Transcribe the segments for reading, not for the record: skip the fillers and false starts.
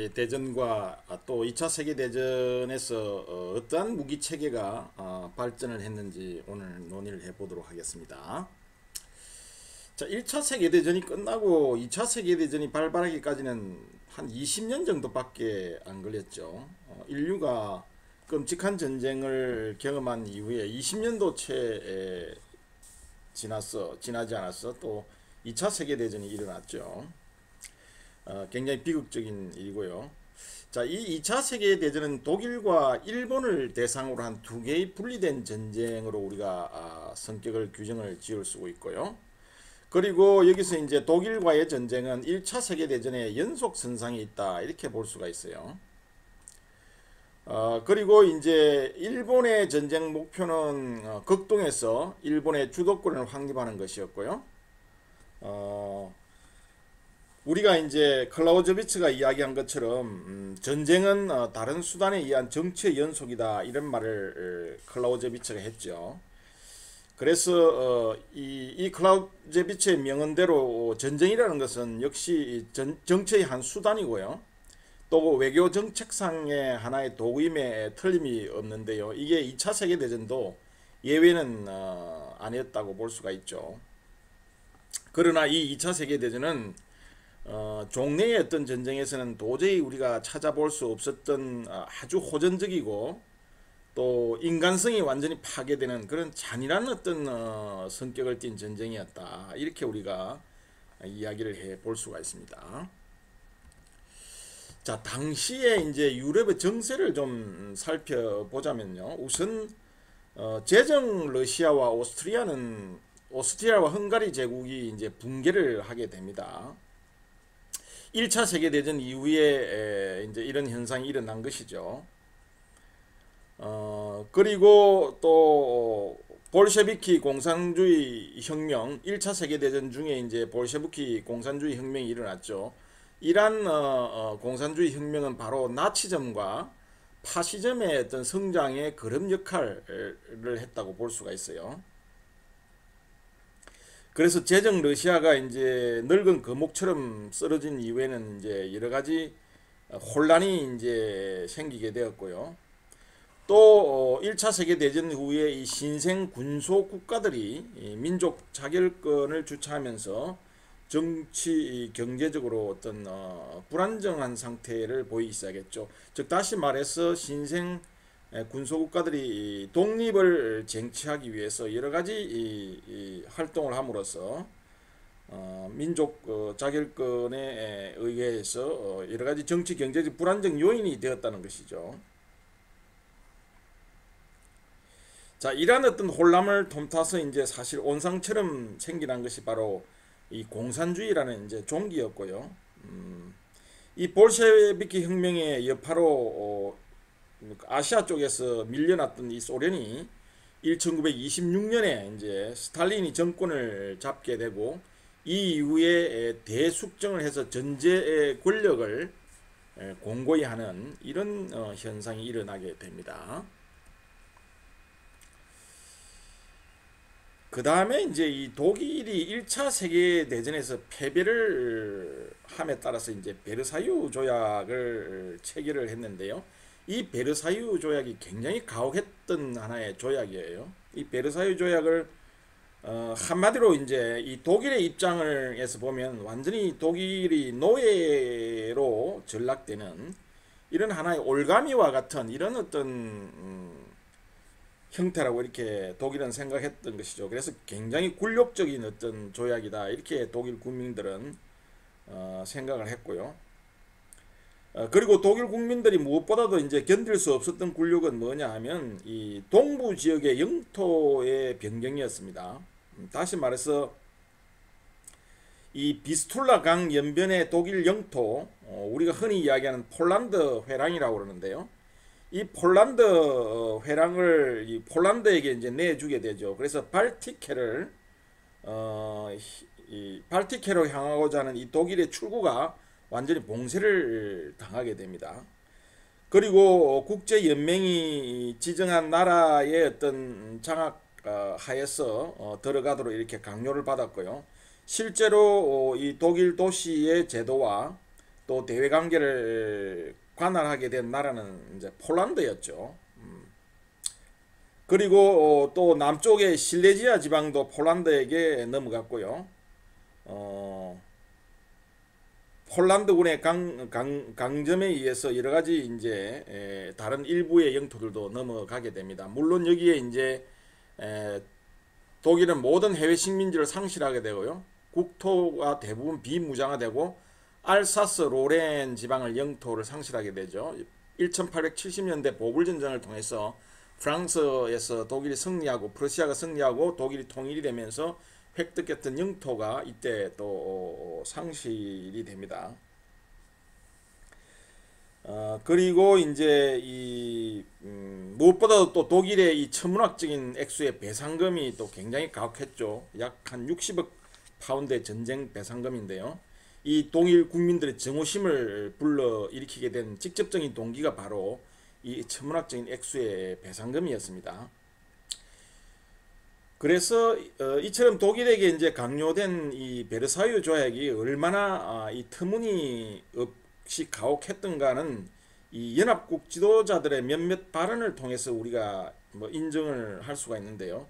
세계대전과 또 2차 세계대전에서 어떠한 무기 체계가 발전을 했는지 오늘 논의를 해보도록 하겠습니다. 자, 1차 세계대전이 끝나고 2차 세계대전이 발발하기까지는 한 20년 정도밖에 안 걸렸죠. 인류가 끔찍한 전쟁을 경험한 이후에 20년도 채 지나지 않았어 또 2차 세계대전이 일어났죠. 굉장히 비극적인 일이고요. 자, 이 2차 세계대전은 독일과 일본을 대상으로 한 두 개의 분리된 전쟁으로 우리가 성격을 규정을 지을 수 있고요. 그리고 여기서 이제 독일과의 전쟁은 1차 세계대전의 연속선상에 있다 이렇게 볼 수가 있어요. 그리고 이제 일본의 전쟁 목표는 극동에서 일본의 주도권을 확립하는 것이었고요. 우리가 이제 클라우제비츠가 이야기한 것처럼 전쟁은 다른 수단에 의한 정치의 연속이다 이런 말을 클라우제비츠가 했죠. 그래서 이 클라우제비츠의 명언대로 전쟁이라는 것은 역시 정치의 한 수단이고요. 또 외교 정책상의 하나의 도구임에 틀림이 없는데요. 이게 2차 세계대전도 예외는 아니었다고 볼 수가 있죠. 그러나 이 2차 세계대전은 종래의 어떤 전쟁에서는 도저히 우리가 찾아볼 수 없었던 아주 호전적이고 또 인간성이 완전히 파괴되는 그런 잔인한 어떤 성격을 띤 전쟁이었다. 이렇게 우리가 이야기를 해 볼 수가 있습니다. 자, 당시에 이제 유럽의 정세를 좀 살펴보자면요. 우선 제정 러시아와 오스트리아와 헝가리 제국이 이제 붕괴를 하게 됩니다. 1차 세계대전 이후에 이제 이런 현상이 일어난 것이죠. 그리고 또 볼셰비키 공산주의 혁명, 1차 세계대전 중에 이제 볼셰비키 공산주의 혁명이 일어났죠. 이란 공산주의 혁명은 바로 나치즘과 파시즘의 어떤 성장의 거름 역할을 했다고 볼 수가 있어요. 그래서 제정 러시아가 이제 늙은 거목처럼 쓰러진 이후에는 이제 여러 가지 혼란이 이제 생기게 되었고요. 또 1차 세계대전 후에 이 신생 군소 국가들이 민족 자결권을 주창하면서 정치 경제적으로 어떤 불안정한 상태를 보이기 시작했죠. 즉 다시 말해서 신생 군소국가들이 독립을 쟁취하기 위해서 여러 가지 활동을 함으로써 민족 자결권에 의해서 여러 가지 정치 경제적 불안정 요인이 되었다는 것이죠. 자, 이러한 어떤 혼란을 틈타서 이제 사실 온상처럼 생겨난 것이 바로 이 공산주의라는 이제 종기였고요. 이 볼셰비키 혁명의 여파로 아시아 쪽에서 밀려났던 이 소련이 1926년에 이제 스탈린이 정권을 잡게 되고 이 이후에 대숙정을 해서 전제의 권력을 공고히 하는 이런 현상이 일어나게 됩니다. 그 다음에 이제 이 독일이 1차 세계대전에서 패배를 함에 따라서 이제 베르사유 조약을 체결을 했는데요. 이 베르사유 조약이 굉장히 가혹했던 하나의 조약이에요. 이 베르사유 조약을 한마디로 이제 이 독일의 입장에서 보면 완전히 독일이 노예로 전락되는 이런 하나의 올가미와 같은 이런 어떤 형태라고 이렇게 독일은 생각했던 것이죠. 그래서 굉장히 굴욕적인 어떤 조약이다 이렇게 독일 국민들은 생각을 했고요. 그리고 독일 국민들이 무엇보다도 이제 견딜 수 없었던 굴욕은 뭐냐 하면 이 동부 지역의 영토의 변경이었습니다. 다시 말해서 이 비스툴라 강 연변의 독일 영토, 우리가 흔히 이야기하는 폴란드 회랑이라고 그러는데요. 이 폴란드 회랑을 이 폴란드에게 이제 내주게 되죠. 그래서 발티케를 이 발티케로 향하고자 하는 이 독일의 출구가 완전히 봉쇄를 당하게 됩니다. 그리고 국제 연맹이 지정한 나라의 어떤 장악 하에서 들어가도록 이렇게 강요를 받았고요. 실제로 이 독일 도시의 제도와 또 대외 관계를 관할하게 된 나라는 이제 폴란드였죠. 그리고 또 남쪽의 실레지아 지방도 폴란드에게 넘어갔고요. 어, 폴란드군의 강점에 의해서 여러 가지 이제 다른 일부의 영토들도 넘어가게 됩니다. 물론 여기에 이제 독일은 모든 해외 식민지를 상실하게 되고요. 국토가 대부분 비무장화되고 알사스 로렌 지방을 영토를 상실하게 되죠. 1870년대 보불전쟁을 통해서 프랑스에서 독일이 승리하고 프러시아가 승리하고 독일이 통일이 되면서 획득했던 영토가 이때 또 상실이 됩니다. 그리고 이제 무엇보다도 또 독일의 이 천문학적인 액수의 배상금이 또 굉장히 가혹했죠. 약 한 60억 파운드의 전쟁 배상금인데요. 이 독일 국민들의 정오심을 불러일으키게 된 직접적인 동기가 바로 이 천문학적인 액수의 배상금이었습니다. 그래서 이처럼 독일에게 이제 강요된 이 베르사유 조약이 얼마나 이 터무니없이 가혹했던가는 이 연합국 지도자들의 몇몇 발언을 통해서 우리가 뭐 인정을 할 수가 있는데요.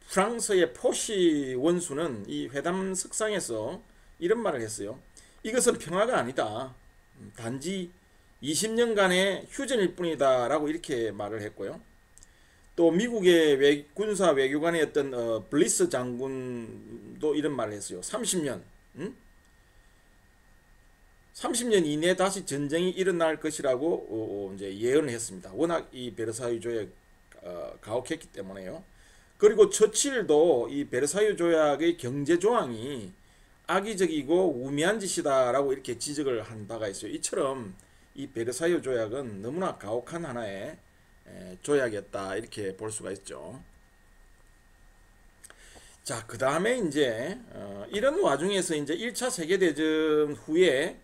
프랑스의 포시 원수는 이 회담 석상에서 이런 말을 했어요. 이것은 평화가 아니다. 단지 20년간의 휴전일 뿐이다 라고 이렇게 말을 했고요. 또 미국의 군사 외교관이었던 블리스 장군도 이런 말을 했어요. 30년 30년 이내에 다시 전쟁이 일어날 것이라고 이제 예언을 했습니다. 워낙 이 베르사유 조약 가혹했기 때문에요. 그리고 처칠도 이 베르사유 조약의 경제 조항이 악의적이고 우매한 짓이다라고 이렇게 지적을 한 바가 있어요. 이처럼 이 베르사유 조약은 너무나 가혹한 하나의 조약이었다 이렇게 볼 수가 있죠. 자, 그 다음에 이제 이런 와중에서 이제 1차 세계대전 후에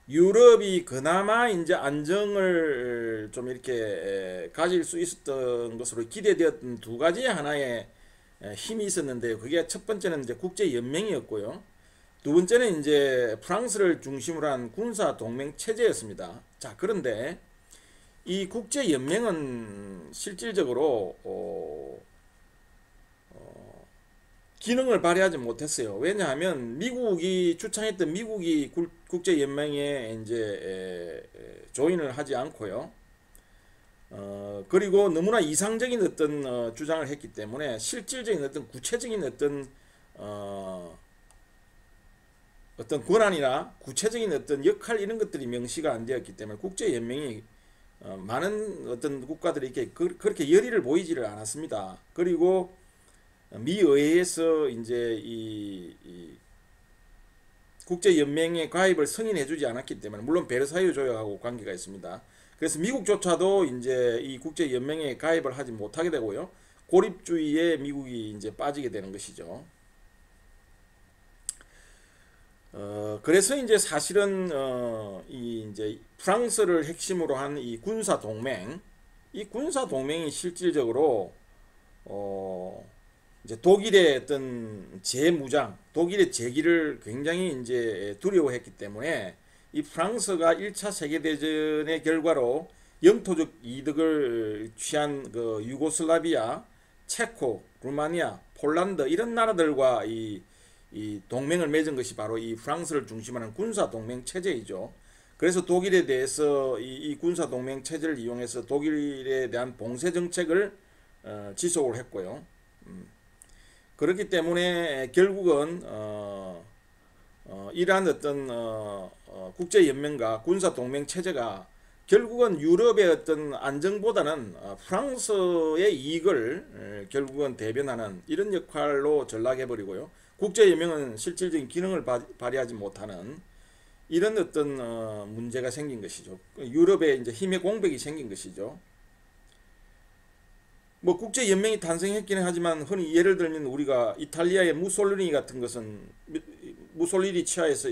유럽이 그나마 이제 안정을 좀 이렇게 가질 수 있었던 것으로 기대되었던 두 가지 하나의 힘이 있었는데요. 그게 첫 번째는 이제 국제 연맹이었고요. 두 번째는 이제 프랑스를 중심으로 한 군사 동맹 체제였습니다. 자, 그런데 이 국제 연맹은 실질적으로 기능을 발휘하지 못했어요. 왜냐하면 미국이 주창했던 미국이 국제 연맹에 이제 조인을 하지 않고요. 그리고 너무나 이상적인 어떤 주장을 했기 때문에 실질적인 어떤 구체적인 어떤 권한이나 구체적인 어떤 역할 이런 것들이 명시가 안 되었기 때문에 국제 연맹이 많은 어떤 국가들이 이렇게 그렇게 열의를 보이지를 않았습니다. 그리고 미 의회에서 이제 이 국제 연맹에 가입을 승인해주지 않았기 때문에 물론 베르사유 조약하고 관계가 있습니다. 그래서 미국조차도 이제 이 국제 연맹에 가입을 하지 못하게 되고요. 고립주의에 미국이 이제 빠지게 되는 것이죠. 그래서 이제 사실은 이 이제 프랑스를 핵심으로 한 이 군사 동맹, 이 군사 동맹이 실질적으로 이제 독일의 어떤 재무장, 독일의 재기를 굉장히 이제 두려워했기 때문에 이 프랑스가 1차 세계대전의 결과로 영토적 이득을 취한 그 유고슬라비아, 체코, 루마니아, 폴란드 이런 나라들과 이 동맹을 맺은 것이 바로 이 프랑스를 중심으로 군사 동맹 체제이죠. 그래서 독일에 대해서 이 군사 동맹 체제를 이용해서 독일에 대한 봉쇄 정책을 지속을 했고요. 그렇기 때문에 결국은 이러한 어떤 국제 연맹과 군사 동맹 체제가 결국은 유럽의 어떤 안정보다는 프랑스의 이익을 결국은 대변하는 이런 역할로 전락해 버리고요. 국제 연맹은 실질적인 기능을 발휘하지 못하는 이런 어떤 문제가 생긴 것이죠. 유럽에 이제 힘의 공백이 생긴 것이죠. 뭐 국제 연맹이 탄생했기는 하지만 흔히 예를 들면 우리가 이탈리아의 무솔리니 같은 것은 무솔리니 치하에서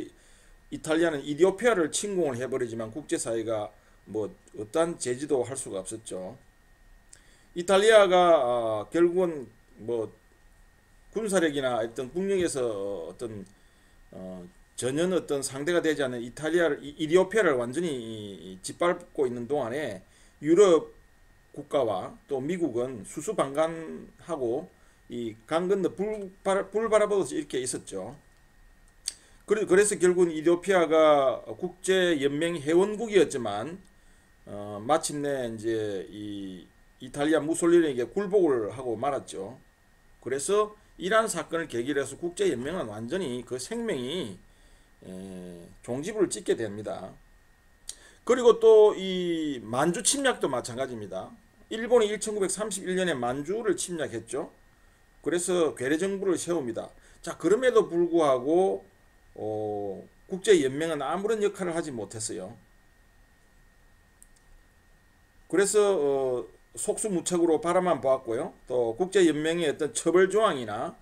이탈리아는 이디오피아를 침공을 해버리지만 국제사회가 뭐 어떠한 제지도 할 수가 없었죠. 이탈리아가 결국은 뭐 군사력이나 어떤 국력에서 어떤 전혀 어떤 상대가 되지 않는 이디오피아를 완전히 짓밟고 있는 동안에 유럽 국가와 또 미국은 수수방관하고 이 강 건너 불 바라보듯이 이렇게 있었죠. 그래서 결국은 이디오피아가 국제연맹 회원국이었지만 마침내 이제 이 이탈리아 무솔리니에게 굴복을 하고 말았죠. 그래서 이러한 사건을 계기로 해서 국제연맹은 완전히 그 생명이 종지부를 찍게 됩니다. 그리고 또 이 만주 침략도 마찬가지입니다. 일본이 1931년에 만주를 침략했죠. 그래서 괴뢰 정부를 세웁니다. 자, 그럼에도 불구하고 국제연맹은 아무런 역할을 하지 못했어요. 그래서 속수무책으로 바라만 보았고요. 또 국제연맹의 어떤 처벌 조항이나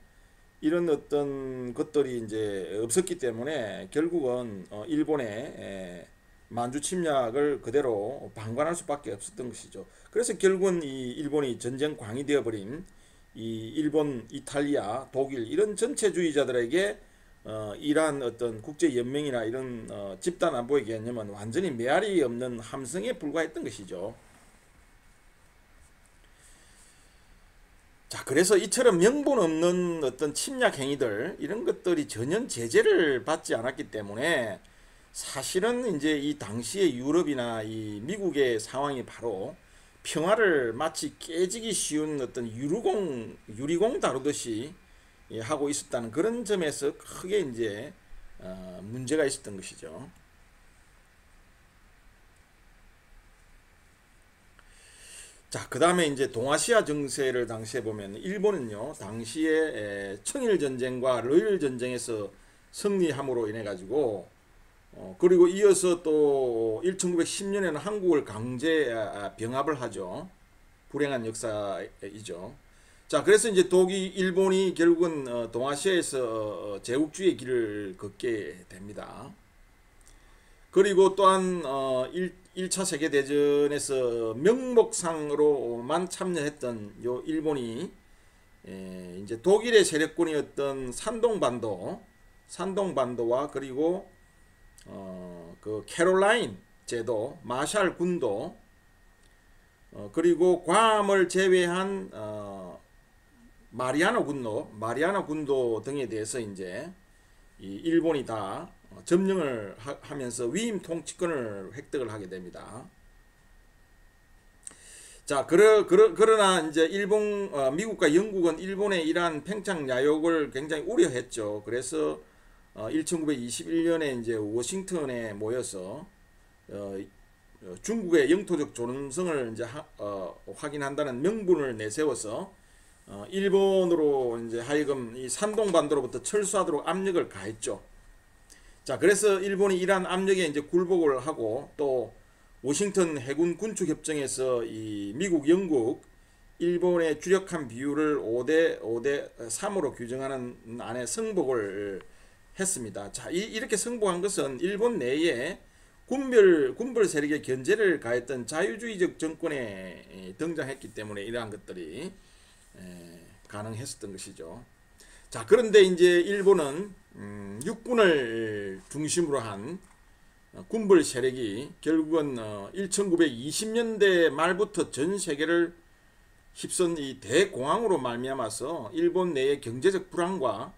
이런 어떤 것들이 이제 없었기 때문에 결국은 일본의 만주 침략을 그대로 방관할 수밖에 없었던 것이죠. 그래서 결국은 이 일본이 전쟁광이 되어버린 이 일본, 이탈리아, 독일 이런 전체주의자들에게 이러한 어떤 국제연맹이나 이런 집단 안보의 개념은 완전히 메아리 없는 함성에 불과했던 것이죠. 자, 그래서 이처럼 명분 없는 어떤 침략 행위들 이런 것들이 전혀 제재를 받지 않았기 때문에 사실은 이제 이 당시의 유럽이나 이 미국의 상황이 바로 평화를 마치 깨지기 쉬운 어떤 유리공 다루듯이 하고 있었다는 그런 점에서 크게 이제 문제가 있었던 것이죠. 자, 그 다음에 이제 동아시아 정세를 당시에 보면 일본은요, 당시에 청일 전쟁과 러일 전쟁에서 승리함으로 인해 가지고 그리고 이어서 또 1910년에는 한국을 강제 병합을 하죠. 불행한 역사이죠. 자, 그래서 이제 일본이 결국은 동아시아에서 제국주의의 길을 걷게 됩니다. 그리고 또한 1차 세계대전에서 명목상으로만 참여했던 요 일본이 이제 독일의 세력군이었던 산동반도와 그리고 그 캐롤라인 제도, 마샬 군도 그리고 괌을 제외한 마리아나 군도 등에 대해서 이제 이 일본이 다 점령을 하면서 위임 통치권을 획득을 하게 됩니다. 자, 그러나 이제 미국과 영국은 일본의 이러한 팽창 야욕을 굉장히 우려했죠. 그래서 1921년에 이제 워싱턴에 모여서 중국의 영토적 존엄성을 이제 확인한다는 명분을 내세워서 일본으로 이제 하여금 이 산동반도로부터 철수하도록 압력을 가했죠. 자, 그래서 일본이 이러한 압력에 이제 굴복을 하고 또 워싱턴 해군 군축 협정에서 이 미국, 영국, 일본의 주력한 비율을 5대 3으로 규정하는 안에 승복을 했습니다. 자, 이렇게 승복한 것은 일본 내에 군벌 세력의 견제를 가했던 자유주의적 정권에 등장했기 때문에 이러한 것들이 가능했었던 것이죠. 자, 그런데 이제 일본은 육군을 중심으로 한 군벌 세력이 결국은 1920년대 말부터 전 세계를 휩쓴 이 대공황으로 말미암아서 일본 내의 경제적 불안과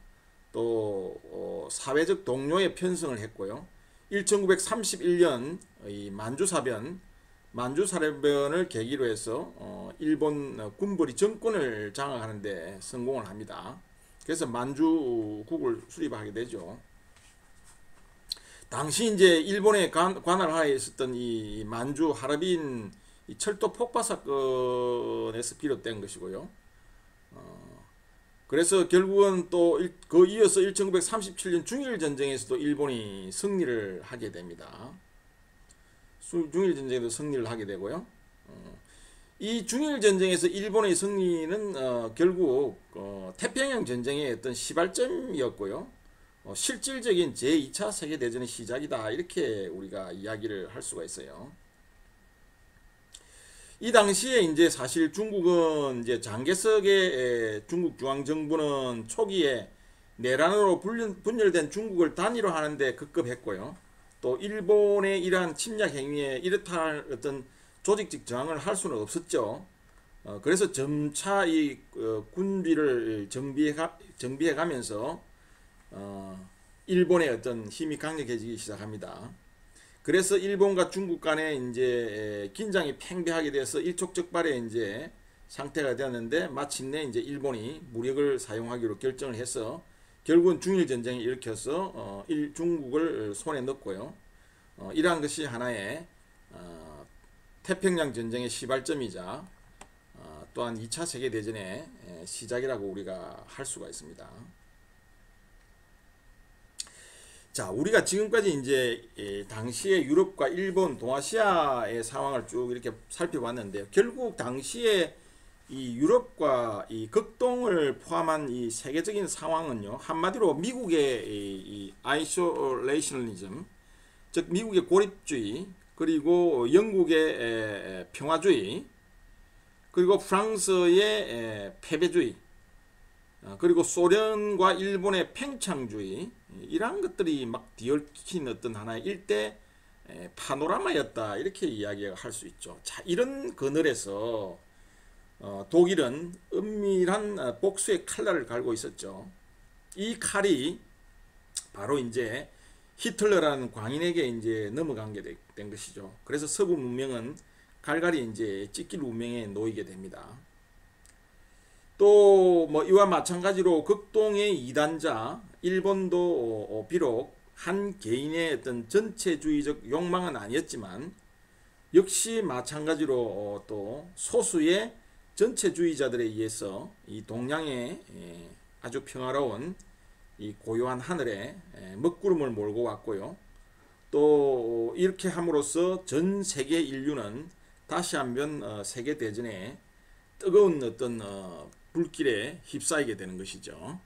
또 사회적 동료의 편성을 했고요. 1931년 이 만주사변을 계기로 해서 일본 군벌이 정권을 장악하는 데 성공을 합니다. 그래서 만주국을 수립하게 되죠. 당시 이제 일본의 관할 하에 있었던 이 만주 하르빈 이 철도 폭파 사건에서 비롯된 것이고요. 그래서 결국은 또 그 이어서 1937년 중일 전쟁에서도 일본이 승리를 하게 됩니다. 중일 전쟁에도 승리를 하게 되고요. 이 중일 전쟁에서 일본의 승리는 결국 태평양 전쟁의 어떤 시발점이었고요. 실질적인 제2차 세계대전의 시작이다, 이렇게 우리가 이야기를 할 수가 있어요. 이 당시에 이제 사실 중국은 이제 장개석의 중국 중앙정부는 초기에 내란으로 분열된 중국을 단일화 하는데 급급했고요. 또 일본의 이러한 침략 행위에 이렇다 할 어떤 조직적 저항을 할 수는 없었죠. 그래서 점차 이 군비를 정비해 가면서 일본의 어떤 힘이 강력해지기 시작합니다. 그래서 일본과 중국 간에 이제 긴장이 팽배하게 돼서 일촉즉발의 이제 상태가 되었는데, 마침내 이제 일본이 무력을 사용하기로 결정을 해서 결국은 중일 전쟁을 일으켜서 중국을 손에 넣고요. 이러한 것이 하나의 태평양 전쟁의 시발점이자 또한 2차 세계대전의 시작이라고 우리가 할 수가 있습니다. 자, 우리가 지금까지 이제 당시의 유럽과 일본, 동아시아의 상황을 쭉 이렇게 살펴봤는데요. 결국 당시에 이 유럽과 이 극동을 포함한 이 세계적인 상황은요, 한마디로 미국의 이 아이솔레이셔니즘, 즉 미국의 고립주의, 그리고 영국의 평화주의, 그리고 프랑스의 패배주의, 그리고 소련과 일본의 팽창주의, 이러한 것들이 막 뒤얽힌 어떤 하나의 일대 파노라마였다, 이렇게 이야기할 수 있죠. 자, 이런 그늘에서 독일은 은밀한 복수의 칼날을 갈고 있었죠. 이 칼이 바로 이제 히틀러라는 광인에게 이제 넘어간 게 된 것이죠. 그래서 서구 문명은 갈갈이 이제 찢길 운명에 놓이게 됩니다. 또 뭐 이와 마찬가지로 극동의 이단자 일본도 비록 한 개인의 어떤 전체주의적 욕망은 아니었지만, 역시 마찬가지로 또 소수의 전체주의자들에 의해서 이 동양의 아주 평화로운 이 고요한 하늘에 먹구름을 몰고 왔고요. 또 이렇게 함으로써 전 세계 인류는 다시 한번 세계대전에 뜨거운 어떤 불길에 휩싸이게 되는 것이죠.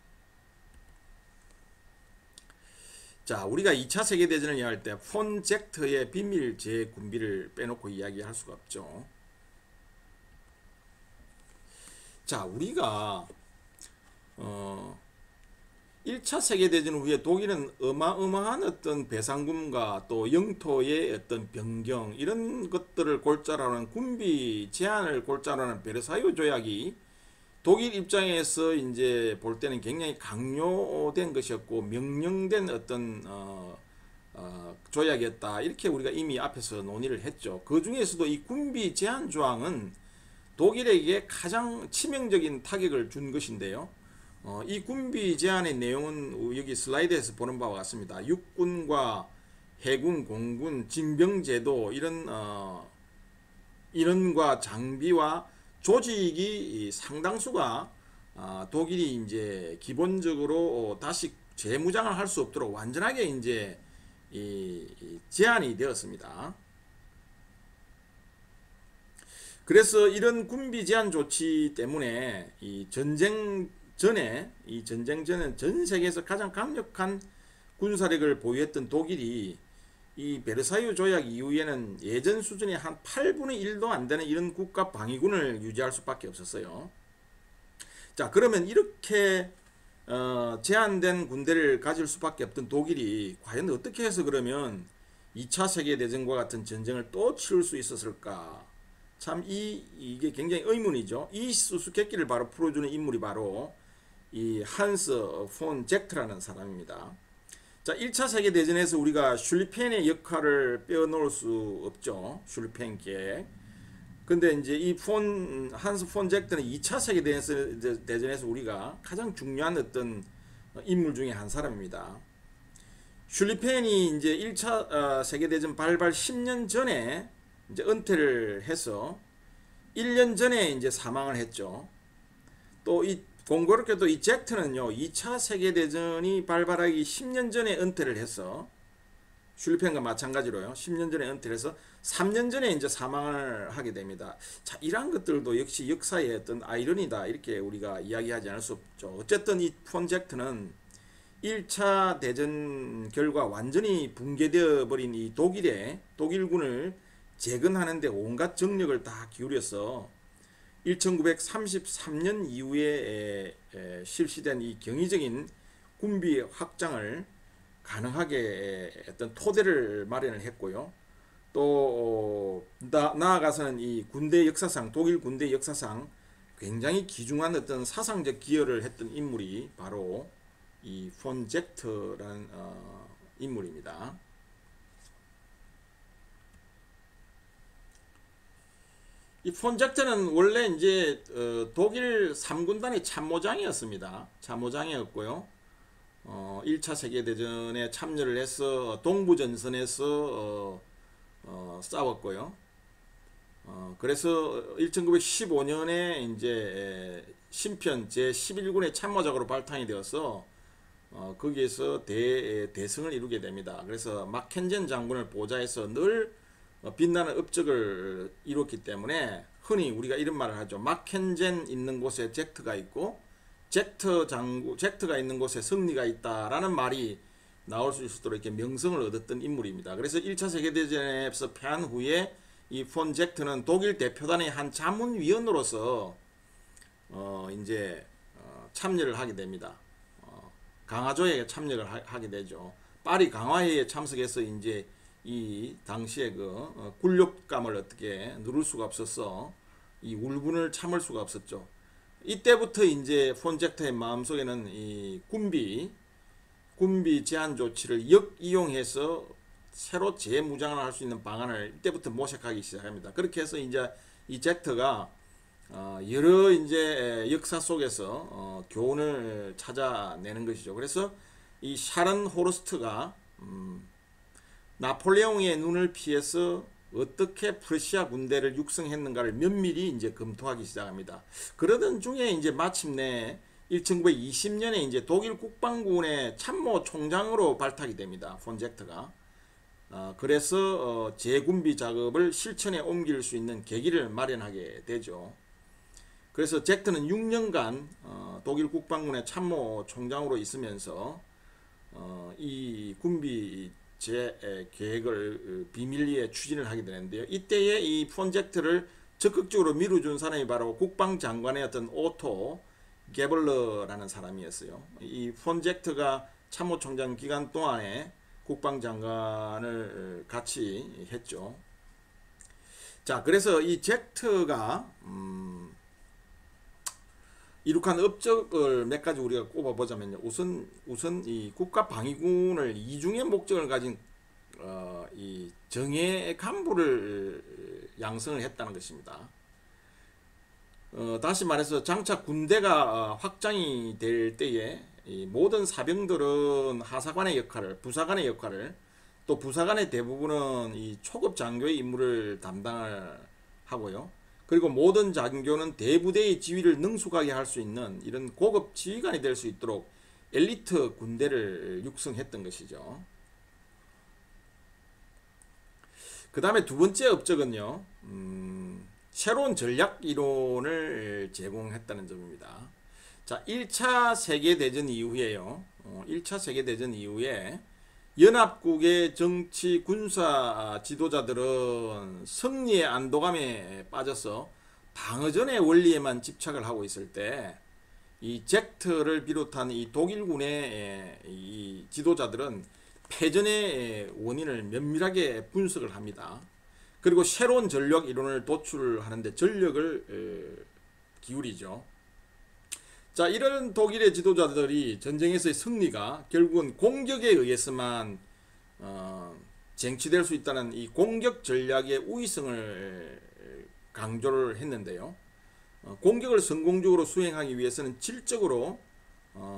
자, 우리가 2차 세계대전을 이야기할 때 폰 젝터의 비밀 재군비를 빼놓고 이야기할 수가 없죠. 자, 우리가 1차 세계대전 후에 독일은 어마어마한 어떤 배상금과 또 영토의 어떤 변경, 이런 것들을 골자로 하는 군비 제한을 조자로 하는 베르사유 조약이 독일 입장에서 이제 볼 때는 굉장히 강요된 것이었고 명령된 어떤 조약이었다, 이렇게 우리가 이미 앞에서 논의를 했죠. 그 중에서도 이 군비 제한 조항은 독일에게 가장 치명적인 타격을 준 것인데요. 이 군비 제한의 내용은 여기 슬라이드에서 보는 바와 같습니다. 육군과 해군, 공군, 징병제도, 이런 인원과 장비와 조직이 상당수가 독일이 이제 기본적으로 다시 재무장을 할 수 없도록 완전하게 이제 제한이 되었습니다. 그래서 이런 군비 제한 조치 때문에 이 전쟁 전에는 전 세계에서 가장 강력한 군사력을 보유했던 독일이 이 베르사유 조약 이후에는 예전 수준의 한 8분의 1도 안 되는 이런 국가 방위군을 유지할 수밖에 없었어요. 자, 그러면 이렇게 제한된 군대를 가질 수밖에 없던 독일이 과연 어떻게 해서 그러면 2차 세계대전과 같은 전쟁을 또 치를 수 있었을까? 참 이게 굉장히 의문이죠. 이 수수께끼를 바로 풀어주는 인물이 바로 이 한스 폰 젝트라는 사람입니다. 자, 1차 세계대전에서 우리가 슐리펜의 역할을 빼놓을 수 없죠. 슐리펜 계획. 근데 이제 이 한스 폰 젝트는 2차 세계대전에서 우리가 가장 중요한 어떤 인물 중에 한 사람입니다. 슐리펜이 이제 1차 세계대전 발발 10년 전에 이제 은퇴를 해서 1년 전에 이제 사망을 했죠. 또 이 공교롭게도 이 젝트는요, 2차 세계대전이 발발하기 10년 전에 은퇴를 해서, 슐리펜과 마찬가지로요, 10년 전에 은퇴를 해서 3년 전에 이제 사망을 하게 됩니다. 자, 이러한 것들도 역시 역사의 어떤 아이러니다, 이렇게 우리가 이야기하지 않을 수 없죠. 어쨌든 이 폰 젝트는 1차 대전 결과 완전히 붕괴되어 버린 이 독일군을 재건하는 데 온갖 정력을 다 기울여서 1933년 이후에 실시된 이 경이적인 군비 확장을 가능하게 어떤 토대를 마련을 했고요. 또 나아가서는 이 군대 역사상, 독일 군대 역사상 굉장히 귀중한 어떤 사상적 기여를 했던 인물이 바로 이 폰 젝터라는 인물입니다. 이 폰 젝터는 원래 이제 독일 3군단의 참모장이었습니다. 참모장이었고요. 1차 세계대전에 참여를 해서 동부전선에서 싸웠고요. 그래서 1915년에 이제 신편 제11군의 참모장으로 발탁이 되어서 거기에서 대승을 이루게 됩니다. 그래서 마켄젠 장군을 보좌해서 늘 빛나는 업적을 이뤘기 때문에 흔히 우리가 이런 말을 하죠. 마켄젠 있는 곳에 젝트가 있고 젝트가 있는 곳에 승리가 있다라는 말이 나올 수 있도록 이렇게 명성을 얻었던 인물입니다. 그래서 1차 세계대전에서 패한 후에 이 폰 젝트는 독일 대표단의 한 자문위원으로서 이제 참여를 하게 됩니다. 강화조에 참여를 하게 되죠. 파리 강화회에 참석해서 이제 이 당시에 그 굴욕감을 어떻게 누를 수가 없어서 이 울분을 참을 수가 없었죠. 이때부터 이제 폰 젝터의 마음속에는 이 군비 제한 조치를 역이용해서 새로 재무장을 할 수 있는 방안을 이때부터 모색하기 시작합니다. 그렇게 해서 이제 이 젝터가 여러 이제 역사 속에서 교훈을 찾아내는 것이죠. 그래서 이 샤른 호르스트가 나폴레옹의 눈을 피해서 어떻게 프러시아 군대를 육성했는가를 면밀히 이제 검토하기 시작합니다. 그러던 중에 이제 마침내 1920년에 이제 독일 국방군의 참모 총장으로 발탁이 됩니다. 폰 젝터가. 그래서 재군비 작업을 실천에 옮길 수 있는 계기를 마련하게 되죠. 그래서 젝터는 6년간 독일 국방군의 참모 총장으로 있으면서 이 군비 계획을 비밀리에 추진을 하게 되는데요. 이때에 이 폰 젝터를 적극적으로 밀어준 사람이 바로 국방장관의 어떤 오토 게벌러라는 사람이었어요. 이 폰 젝터가 참모총장 기간 동안에 국방장관을 같이 했죠. 자, 그래서 이 젝터가 이룩한 업적을 몇 가지 우리가 꼽아보자면요. 우선 이 국가방위군을 이중의 목적을 가진 이 정예 간부를 양성을 했다는 것입니다. 다시 말해서 장차 군대가 확장이 될 때에 이 모든 사병들은 하사관의 역할을, 부사관의 역할을, 또 부사관의 대부분은 이 초급 장교의 임무를 담당을 하고요. 그리고 모든 장교는 대부대의 지휘를 능숙하게 할 수 있는 이런 고급 지휘관이 될 수 있도록 엘리트 군대를 육성했던 것이죠. 그 다음에 두 번째 업적은요, 새로운 전략 이론을 제공했다는 점입니다. 자, 1차 세계대전 이후에요. 1차 세계대전 이후에 연합국의 정치 군사 지도자들은 승리의 안도감에 빠져서 방어전의 원리에만 집착을 하고 있을 때 이 젝터를 비롯한 이 독일군의 이 지도자들은 패전의 원인을 면밀하게 분석을 합니다. 그리고 새로운 전략 이론을 도출하는데 전력을 기울이죠. 자, 이런 독일의 지도자들이 전쟁에서의 승리가 결국은 공격에 의해서만 쟁취될 수 있다는 이 공격 전략의 우위성을 강조를 했는데요. 공격을 성공적으로 수행하기 위해서는 질적으로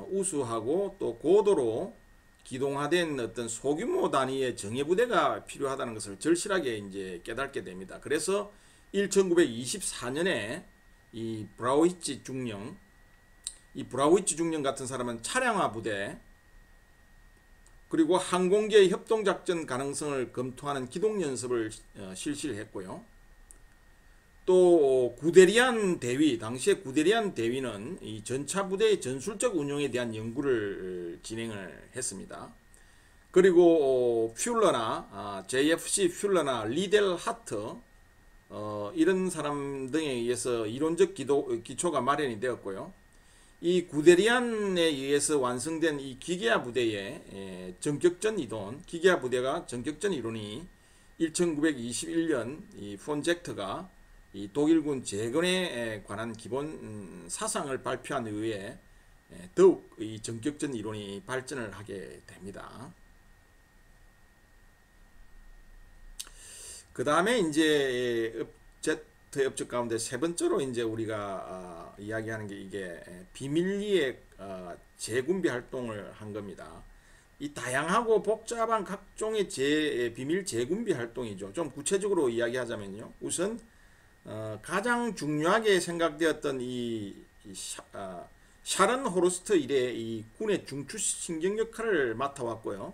우수하고 또 고도로 기동화된 어떤 소규모 단위의 정예부대가 필요하다는 것을 절실하게 이제 깨닫게 됩니다. 그래서 1924년에 이 브라우히츠 중령 같은 사람은 차량화 부대, 그리고 항공기의 협동작전 가능성을 검토하는 기동연습을 실시를 했고요. 또 구데리안 대위, 당시에 구데리안 대위는 이 전차부대의 전술적 운용에 대한 연구를 진행을 했습니다. 그리고 퓰러나 JFC 퓰러나 리델 하트 이런 사람 등에 의해서 이론적 기초가 마련이 되었고요. 이 구데리안에 의해서 완성된 이 기계화 부대의 전격전 이론, 기계화 부대가 전격전 이론이 1921년 이 폰젝터가 이 독일군 재건에 관한 기본 사상을 발표한 이후에 더욱 이 전격전 이론이 발전을 하게 됩니다. 그 다음에 이제 제트 업적 가운데 세 번째로 이제 우리가 이야기하는 게 이게 비밀리에 재군비 활동을 한 겁니다. 이 다양하고 복잡한 각종의 비밀 재군비 활동이죠. 좀 구체적으로 이야기하자면요. 우선 가장 중요하게 생각되었던 샤론 호르스트 이래 이 군의 중추 신경 역할을 맡아왔고요.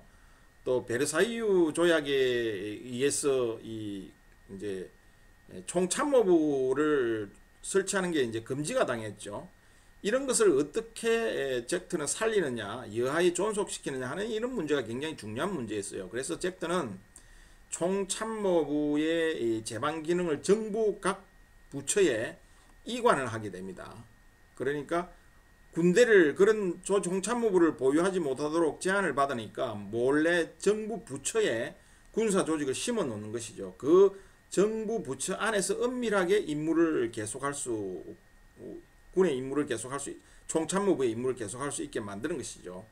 또 베르사유 조약에 의해서 이제 총참모부를 설치하는 게 이제 금지가 당했죠. 이런 것을 어떻게 젝트는 살리느냐, 여하에 존속시키느냐 하는 이런 문제가 굉장히 중요한 문제였어요. 그래서 젝트는 총참모부의 제방 기능을 정부 각 부처에 이관을 하게 됩니다. 그러니까 군대를 그런 총참모부를 보유하지 못하도록 제한을 받으니까 몰래 정부 부처에 군사 조직을 심어 놓는 것이죠. 그 정부 부처 안에서 은밀하게 임무를 계속할 수 군의 임무를 계속할 수 총참모부의 임무를 계속할 수 있게 만드는 것이죠.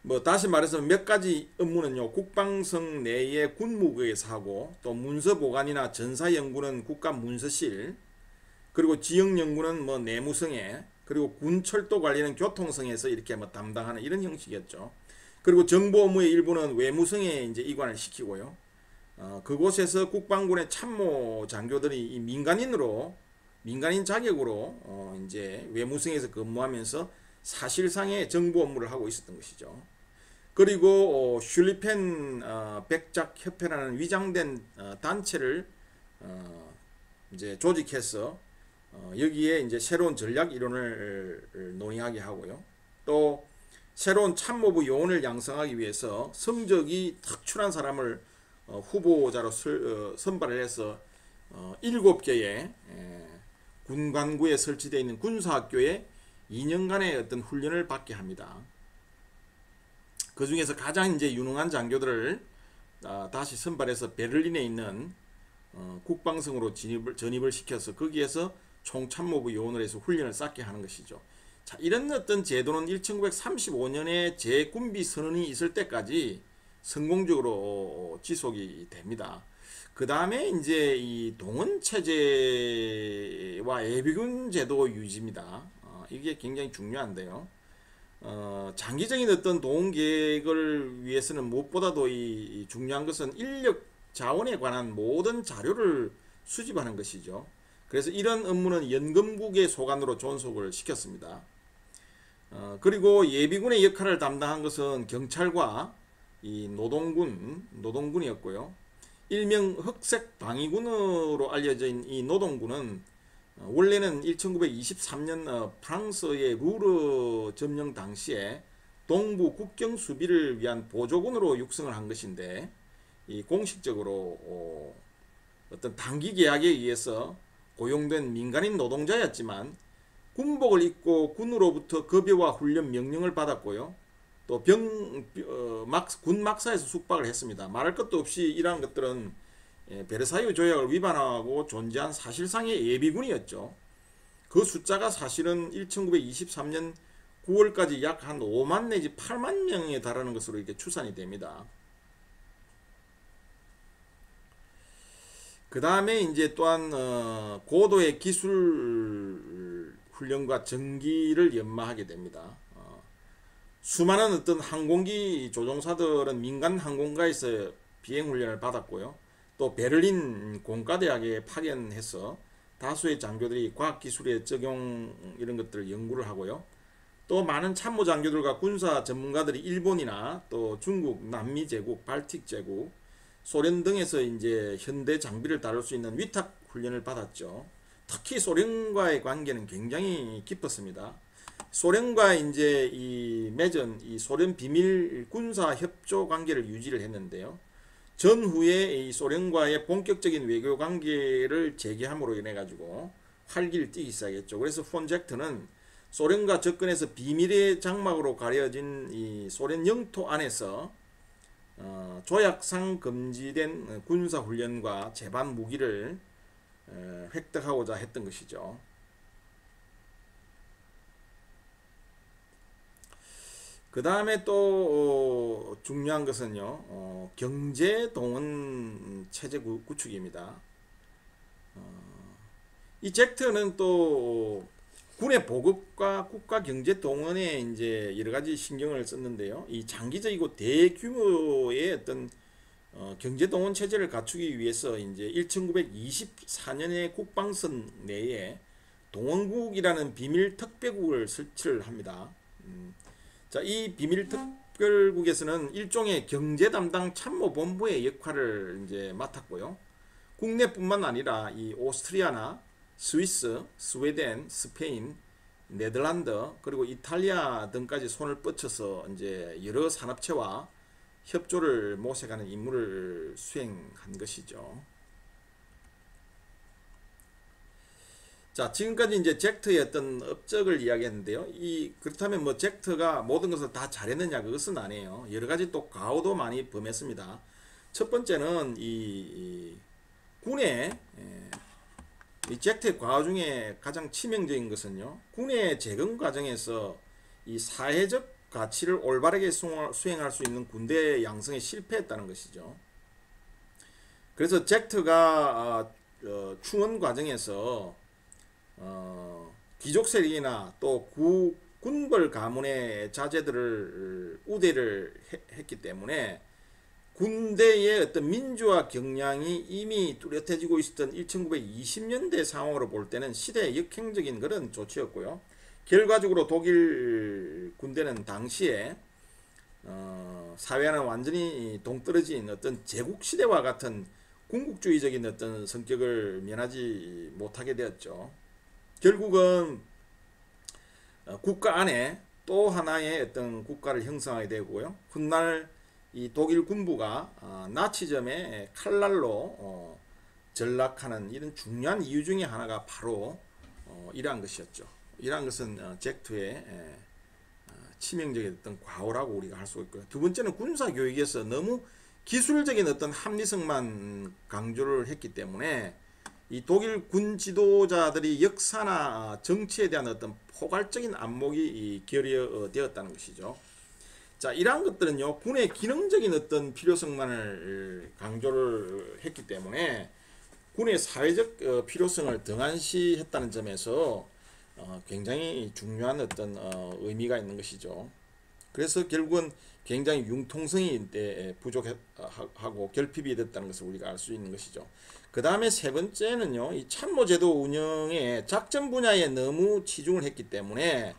뭐 다시 말해서 몇 가지 업무는요. 국방성 내의 군무부에서 하고 또 문서 보관이나 전사 연구는 국가문서실 그리고 지역 연구는 뭐 내무성에 그리고 군철도 관리는 교통성에서 이렇게 뭐 담당하는 이런 형식이었죠. 그리고 정보 업무의 일부는 외무성에 이제 이관을 시키고요. 그곳에서 국방군의 참모 장교들이 이 민간인 자격으로 이제 외무성에서 근무하면서 사실상의 정보 업무를 하고 있었던 것이죠. 그리고 슐리펜 백작 협회라는 위장된 단체를 이제 조직해서 여기에 이제 새로운 전략 이론을 논의하게 하고요. 또 새로운 참모부 요원을 양성하기 위해서 성적이 특출한 사람을 후보자로 선발을 해서 7개의 군관구에 설치되어 있는 군사학교에 2년간의 어떤 훈련을 받게 합니다. 그 중에서 가장 이제 유능한 장교들을 다시 선발해서 베를린에 있는 국방성으로 전입을 시켜서 거기에서 총참모부 요원을 해서 훈련을 쌓게 하는 것이죠. 자, 이런 어떤 제도는 1935년에 재군비 선언이 있을 때까지 성공적으로 지속이 됩니다. 그 다음에 이제 이 동원 체제와 예비군 제도 유지입니다. 이게 굉장히 중요한데요. 장기적인 어떤 동원 계획을 위해서는 무엇보다도 이 중요한 것은 인력 자원에 관한 모든 자료를 수집하는 것이죠. 그래서 이런 업무는 연금국의 소관으로 존속을 시켰습니다. 그리고 예비군의 역할을 담당한 것은 경찰과 이 노동군이었고요. 일명 흑색 방위군으로 알려진 이 노동군은 원래는 1923년 프랑스의 루르 점령 당시에 동부 국경 수비를 위한 보조군으로 육성을 한 것인데 이 공식적으로 어떤 단기 계약에 의해서 고용된 민간인 노동자였지만 군복을 입고 군으로부터 급여와 훈련 명령을 받았고요. 또 군 막사에서 숙박을 했습니다. 말할 것도 없이 이러한 것들은 베르사유 조약을 위반하고 존재한 사실상의 예비군이었죠. 그 숫자가 사실은 1923년 9월까지 약 한 5만 내지 8만 명에 달하는 것으로 이렇게 추산이 됩니다. 그 다음에 이제 또한 고도의 기술 훈련과 전기를 연마하게 됩니다. 수많은 어떤 항공기 조종사들은 민간 항공가에서 비행훈련을 받았고요. 또 베를린 공과대학에 파견해서 다수의 장교들이 과학기술의 적용 이런 것들을 연구를 하고요. 또 많은 참모 장교들과 군사 전문가들이 일본이나 또 중국, 남미 제국, 발틱 제국, 소련 등에서 이제 현대 장비를 다룰 수 있는 위탁 훈련을 받았죠. 특히 소련과의 관계는 굉장히 깊었습니다. 소련과 이제 맺은 이 소련 비밀 군사 협조 관계를 유지를 했는데요. 전후에 이 소련과의 본격적인 외교 관계를 재개함으로 인해 가지고 활기를 띠기 시작했죠. 그래서 폰 젝트는 소련과 접근해서 비밀의 장막으로 가려진 이 소련 영토 안에서 조약상 금지된 군사 훈련과 제반 무기를 획득하고자 했던 것이죠. 그 다음에 또 중요한 것은요, 경제 동원 체제 구축입니다. 이 젝트는 또 군의 보급과 국가 경제 동원에 이제 여러 가지 신경을 썼는데요. 이 장기적이고 대규모의 어떤 경제 동원 체제를 갖추기 위해서 이제 1924년에 국방선 내에 동원국이라는 비밀 특별국을 설치를 합니다. 자, 이 비밀 특별국에서는 일종의 경제 담당 참모본부의 역할을 이제 맡았고요. 국내뿐만 아니라 이 오스트리아나 스위스, 스웨덴, 스페인, 네덜란드 그리고 이탈리아 등까지 손을 뻗쳐서 이제 여러 산업체와 협조를 모색하는 임무를 수행한 것이죠. 자, 지금까지 이제 젝트의 어떤 업적을 이야기했는데요. 그렇다면 뭐 젝트가 모든 것을 다 잘했느냐, 그것은 아니에요. 여러 가지 또 과오도 많이 범했습니다. 첫 번째는 이 군의 이 젝트의 과오 중에 가장 치명적인 것은요, 군의 재건 과정에서 이 사회적 가치를 올바르게 수행할 수 있는 군대 양성에 실패했다는 것이죠. 그래서 젝트가 충원 과정에서 귀족 세력이나 또 군벌 가문의 자제들을 우대를 했기 때문에 군대의 어떤 민주화 경향이 이미 뚜렷해지고 있었던 1920년대 상황으로 볼 때는 시대의 역행적인 그런 조치였고요. 결과적으로 독일 군대는 당시에 사회와는 완전히 동떨어진 어떤 제국시대와 같은 군국주의적인 어떤 성격을 면하지 못하게 되었죠. 결국은 국가 안에 또 하나의 어떤 국가를 형성하게 되고요. 훗날 이 독일 군부가 나치즘의 칼날로 전락하는 이런 중요한 이유 중에 하나가 바로 이러한 것이었죠. 이러한 것은 젝트의 치명적인 어떤 과오라고 우리가 할 수 있고요. 두 번째는 군사 교육에서 너무 기술적인 어떤 합리성만 강조를 했기 때문에 이 독일 군 지도자들이 역사나 정치에 대한 어떤 포괄적인 안목이 결여되었다는 것이죠. 자, 이러한 것들은요, 군의 기능적인 어떤 필요성만을 강조를 했기 때문에 군의 사회적 필요성을 등한시했다는 점에서 굉장히 중요한 어떤 의미가 있는 것이죠. 그래서 결국은 굉장히 융통성이 부족하고 결핍이 됐다는 것을 우리가 알 수 있는 것이죠. 그 다음에 세 번째는요, 이 참모제도 운영의 작전 분야에 너무 치중을 했기 때문에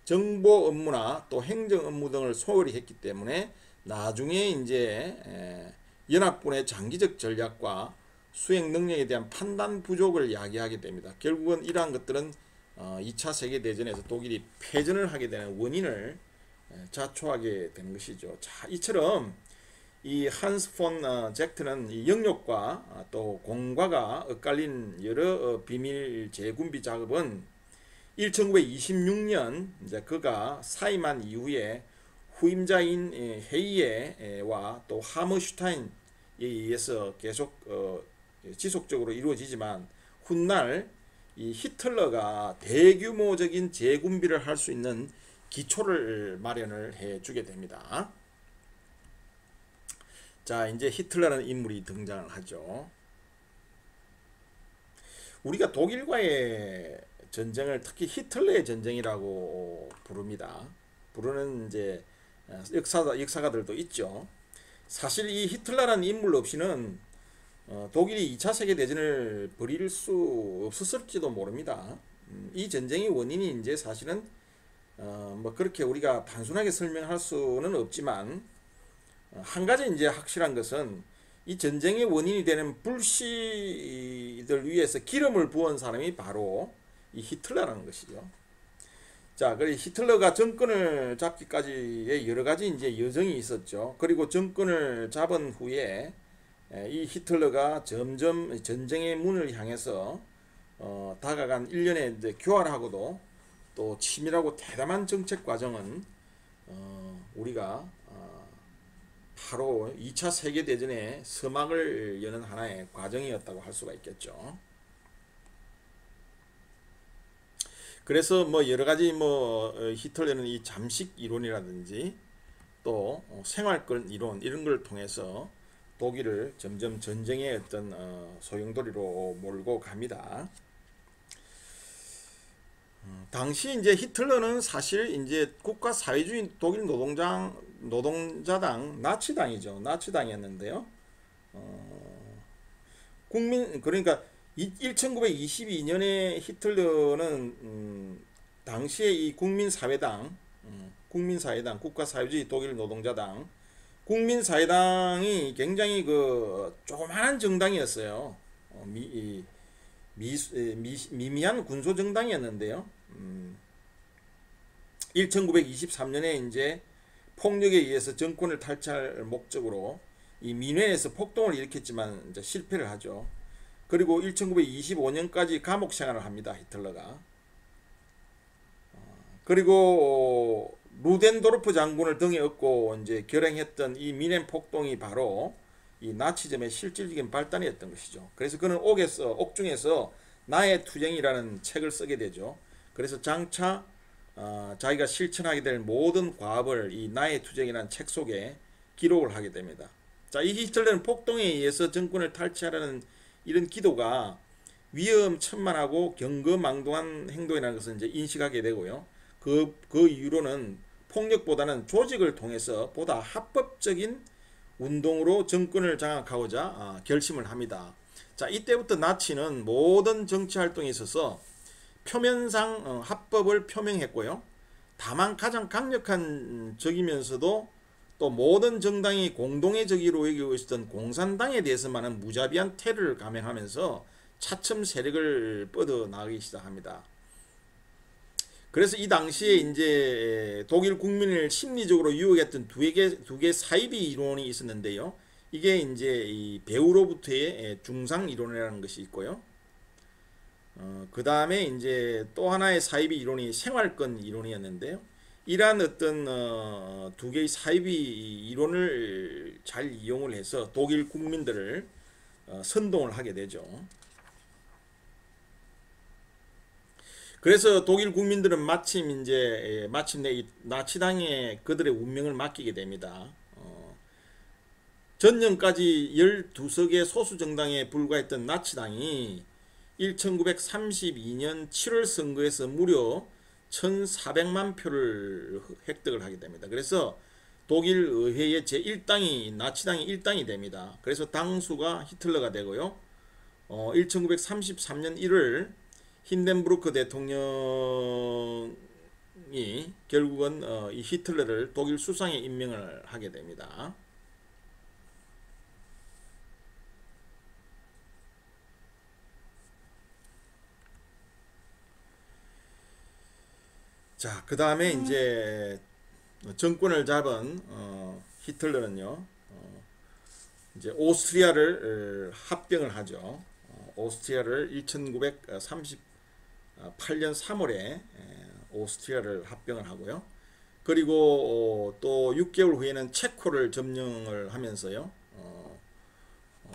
정보 업무나 또 행정 업무 등을 소홀히 했기 때문에 나중에 이제 연합군의 장기적 전략과 수행 능력에 대한 판단 부족을 야기하게 됩니다. 결국은 이러한 것들은 2차 세계대전에서 독일이 패전을 하게 되는 원인을 자초하게 되는 것이죠. 자, 이처럼 이 한스 폰 젝트는 이 영역과 또 공과가 엇갈린 여러 비밀 재군비 작업은 1926년 이제 그가 사임한 이후에 후임자인 헤이에와 또 하머슈타인에 의해서 계속 지속적으로 이루어지지만 훗날 이 히틀러가 대규모적인 재군비를 할 수 있는 기초를 마련을 해주게 됩니다. 자, 이제 히틀러라는 인물이 등장을 하죠. 우리가 독일과의 전쟁을 특히 히틀러의 전쟁이라고 부릅니다. 부르는 이제 역사가들도 있죠. 사실 이 히틀러라는 인물 없이는 독일이 2차 세계대전을 벌일 수 없었을지도 모릅니다. 이 전쟁의 원인이 이제 사실은 뭐 그렇게 우리가 단순하게 설명할 수는 없지만 한 가지 이제 확실한 것은 이 전쟁의 원인이 되는 불씨들 위해서 기름을 부은 사람이 바로 이 히틀러라는 것이죠. 자, 그래 히틀러가 정권을 잡기까지의 여러 가지 이제 여정이 있었죠. 그리고 정권을 잡은 후에 이 히틀러가 점점 전쟁의 문을 향해서 다가간 1년의 이제 교활하고도 또 치밀하고 대담한 정책 과정은 우리가 바로 2차 세계대전의 서막을 여는 하나의 과정이었다고 할 수가 있겠죠. 그래서 뭐 여러 가지 뭐 히틀러는 이 잠식 이론이라든지 또 생활권 이론 이런 걸 통해서 독일을 점점 전쟁의 어떤 소용돌이로 몰고 갑니다. 당시 이제 히틀러는 사실 이제 국가 사회주의 독일 노동자당 나치당이죠. 나치당이었는데요. 국민 그러니까 1922년에 히틀러는 당시에 이 국민사회당 국가사회주의 독일 노동자당 국민사회당이 굉장히 그 조그마한 정당이었어요. 미미한 군소 정당이었는데요. 1923년에 이제 폭력에 의해서 정권을 탈취할 목적으로 이 민회에서 폭동을 일으켰지만 이제 실패를 하죠. 그리고 1925년까지 감옥 생활을 합니다. 히틀러가. 그리고 루덴도르프 장군을 등에 업고 이제 결행했던 이 미넨 폭동이 바로 이 나치즘의 실질적인 발단이었던 것이죠. 그래서 그는 옥중에서 나의 투쟁이라는 책을 쓰게 되죠. 그래서 장차 자기가 실천하게 될 모든 과업을 이 나의 투쟁이라는 책 속에 기록을 하게 됩니다. 자, 이 히틀러는 폭동에 의해서 정권을 탈취하려는 이런 기도가 위험천만하고 경거망동한 행동이라는 것을 이제 인식하게 되고요. 그 이유로는 폭력보다는 조직을 통해서 보다 합법적인 운동으로 정권을 장악하고자 결심을 합니다. 자, 이때부터 나치는 모든 정치 활동에 있어서 표면상 합법을 표명했고요. 다만 가장 강력한 적이면서도 또 모든 정당이 공동의 적으로 여기고 있었던 공산당에 대해서만은 무자비한 테러를 감행하면서 차츰 세력을 뻗어나가기 시작합니다. 그래서 이 당시에 이제 독일 국민을 심리적으로 유혹했던 두 개 사이비 이론이 있었는데요. 이게 이제 이 배우로부터의 중상 이론이라는 것이 있고요. 그 다음에 이제 또 하나의 사이비 이론이 생활권 이론이었는데요. 이러한 어떤 두 개의 사이비 이론을 잘 이용을 해서 독일 국민들을 선동을 하게 되죠. 그래서 독일 국민들은 마침내 이 나치당에 그들의 운명을 맡기게 됩니다. 전년까지 12석의 소수 정당에 불과했던 나치당이 1932년 7월 선거에서 무려 1400만 표를 획득을 하게 됩니다. 그래서 독일 의회의 제1당이 나치당이 1당이 됩니다. 그래서 당수가 히틀러가 되고요. 1933년 1월 힌덴부르크 대통령이 결국은 이 히틀러를 독일 수상에 임명을 하게 됩니다. 자, 그 다음에 이제 정권을 잡은 히틀러는요, 이제 오스트리아를 합병을 하죠. 오스트리아를 1938년 3월에 오스트리아를 합병을 하고요. 그리고 또 6개월 후에는 체코를 점령을 하면서요.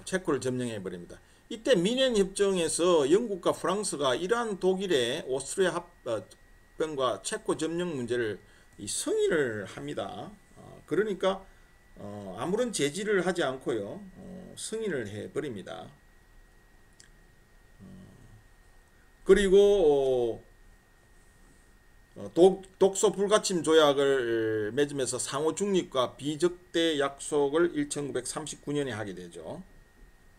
체코를 점령해 버립니다. 이때 미넨 협정에서 영국과 프랑스가 이러한 독일의 오스트리아 합병과 체코 점령 문제를 승인을 합니다. 그러니까 아무런 제지를 하지 않고요. 승인을 해 버립니다. 그리고 독소 불가침 조약을 맺으면서 상호 중립과 비적대 약속을 1939년에 하게 되죠.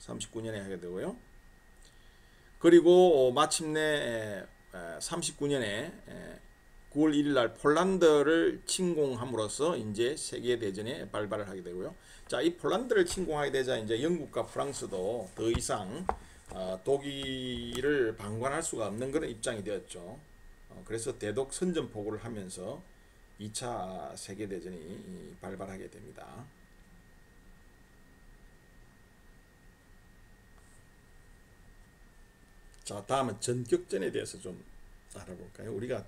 39년에 하게 되고요. 그리고 마침내 39년에 9월 1일 날 폴란드를 침공함으로써 이제 세계 대전에 발발을 하게 되고요. 자, 이 폴란드를 침공하게 되자 이제 영국과 프랑스도 더 이상 독일을 방관할 수가 없는 그런 입장이 되었죠. 그래서 대독 선전포고를 하면서 2차 세계대전이 발발하게 됩니다. 자, 다음은 전격전에 대해서 좀 알아볼까요? 우리가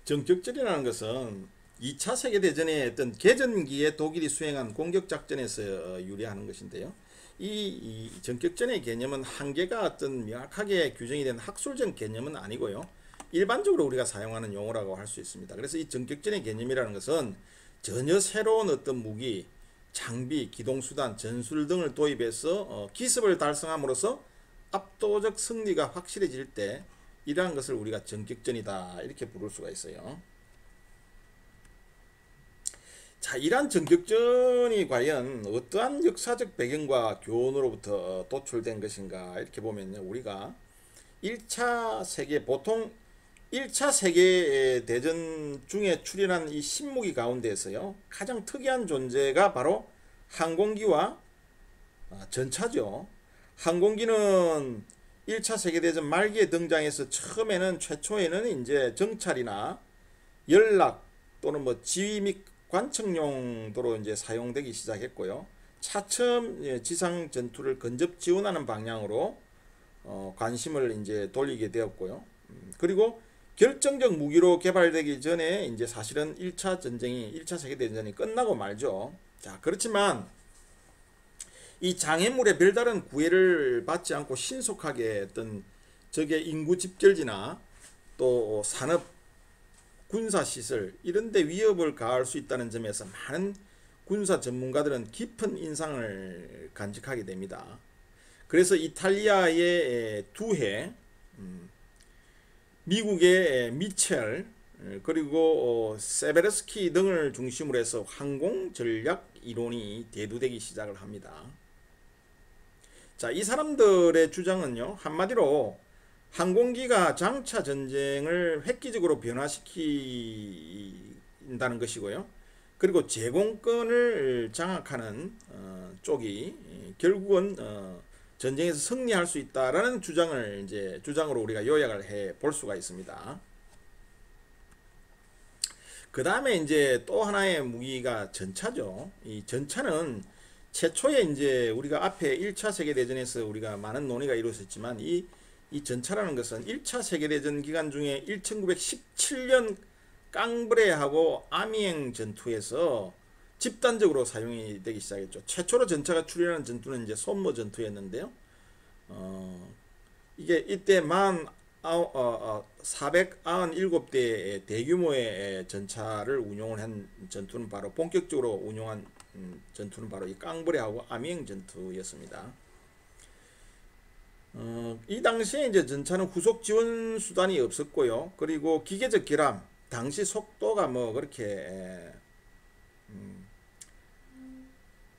전격전이라는 것은 2차 세계대전의 어떤 개전기에 독일이 수행한 공격작전에서 유래하는 것인데요. 이 전격전의 개념은 한계가 어떤 명확하게 규정이 된 학술적 개념은 아니고요. 일반적으로 우리가 사용하는 용어라고 할 수 있습니다. 그래서 이 전격전의 개념이라는 것은 전혀 새로운 어떤 무기, 장비, 기동수단, 전술 등을 도입해서 기습을 달성함으로써 압도적 승리가 확실해질 때 이러한 것을 우리가 전격전이다 이렇게 부를 수가 있어요. 자, 이러한 전격전이 과연 어떠한 역사적 배경과 교훈으로부터 도출된 것인가 이렇게 보면요. 우리가 1차 세계 보통 1차 세계대전 중에 출현한 이 신무기 가운데에서요. 가장 특이한 존재가 바로 항공기와 전차죠. 항공기는 1차 세계대전 말기에 등장해서 처음에는 최초에는 이제 정찰이나 연락 또는 뭐 지휘 및 관측 용도로 이제 사용되기 시작했고요. 차츰 지상 전투를 근접 지원하는 방향으로 관심을 이제 돌리게 되었고요. 그리고 결정적 무기로 개발되기 전에 이제 사실은 1차 전쟁이 1차 세계대전이 끝나고 말죠. 자, 그렇지만 이 장애물에 별다른 구애를 받지 않고 신속하게 어떤 적의 인구 집결지나 또 산업 군사시설 이런 데 위협을 가할 수 있다는 점에서 많은 군사 전문가들은 깊은 인상을 간직하게 됩니다. 그래서 이탈리아의 두해, 미국의 미첼, 그리고 세베르스키 등을 중심으로 해서 항공 전략 이론이 대두되기 시작을 합니다. 자, 이 사람들의 주장은요, 한마디로 항공기가 장차 전쟁을 획기적으로 변화시킨다는 것이고요. 그리고 제공권을 장악하는 쪽이 결국은 전쟁에서 승리할 수 있다라는 주장으로 우리가 요약을 해 볼 수가 있습니다. 그 다음에 이제 또 하나의 무기가 전차죠. 이 전차는 최초에 이제 우리가 앞에 1차 세계대전에서 우리가 많은 논의가 이루어졌지만 이 전차라는 것은 1차 세계대전 기간 중에 1917년 깡브레하고 아미엥 전투에서 집단적으로 사용이 되기 시작했죠. 최초로 전차가 출현한 전투는 이제 손모 전투였는데요. 이게 이때 497대의 대규모의 전차를 운용을 한 전투는 바로 본격적으로 운용한 전투는 바로 이 깡브레하고 아미엥 전투였습니다. 이 당시에 이제 전차는 후속 지원 수단이 없었고요. 그리고 기계적 결함, 당시 속도가 뭐 그렇게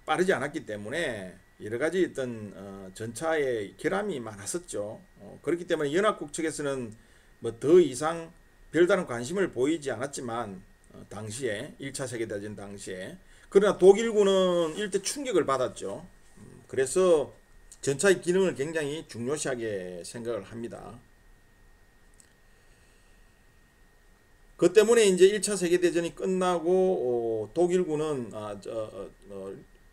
빠르지 않았기 때문에 여러 가지 어떤 전차의 결함이 많았었죠. 그렇기 때문에 연합국 측에서는 뭐 더 이상 별다른 관심을 보이지 않았지만 당시에 1차 세계대전 당시에 그러나 독일군은 일대 충격을 받았죠. 그래서 전차의 기능을 굉장히 중요시하게 생각을 합니다. 그 때문에 이제 1차 세계대전이 끝나고 독일군은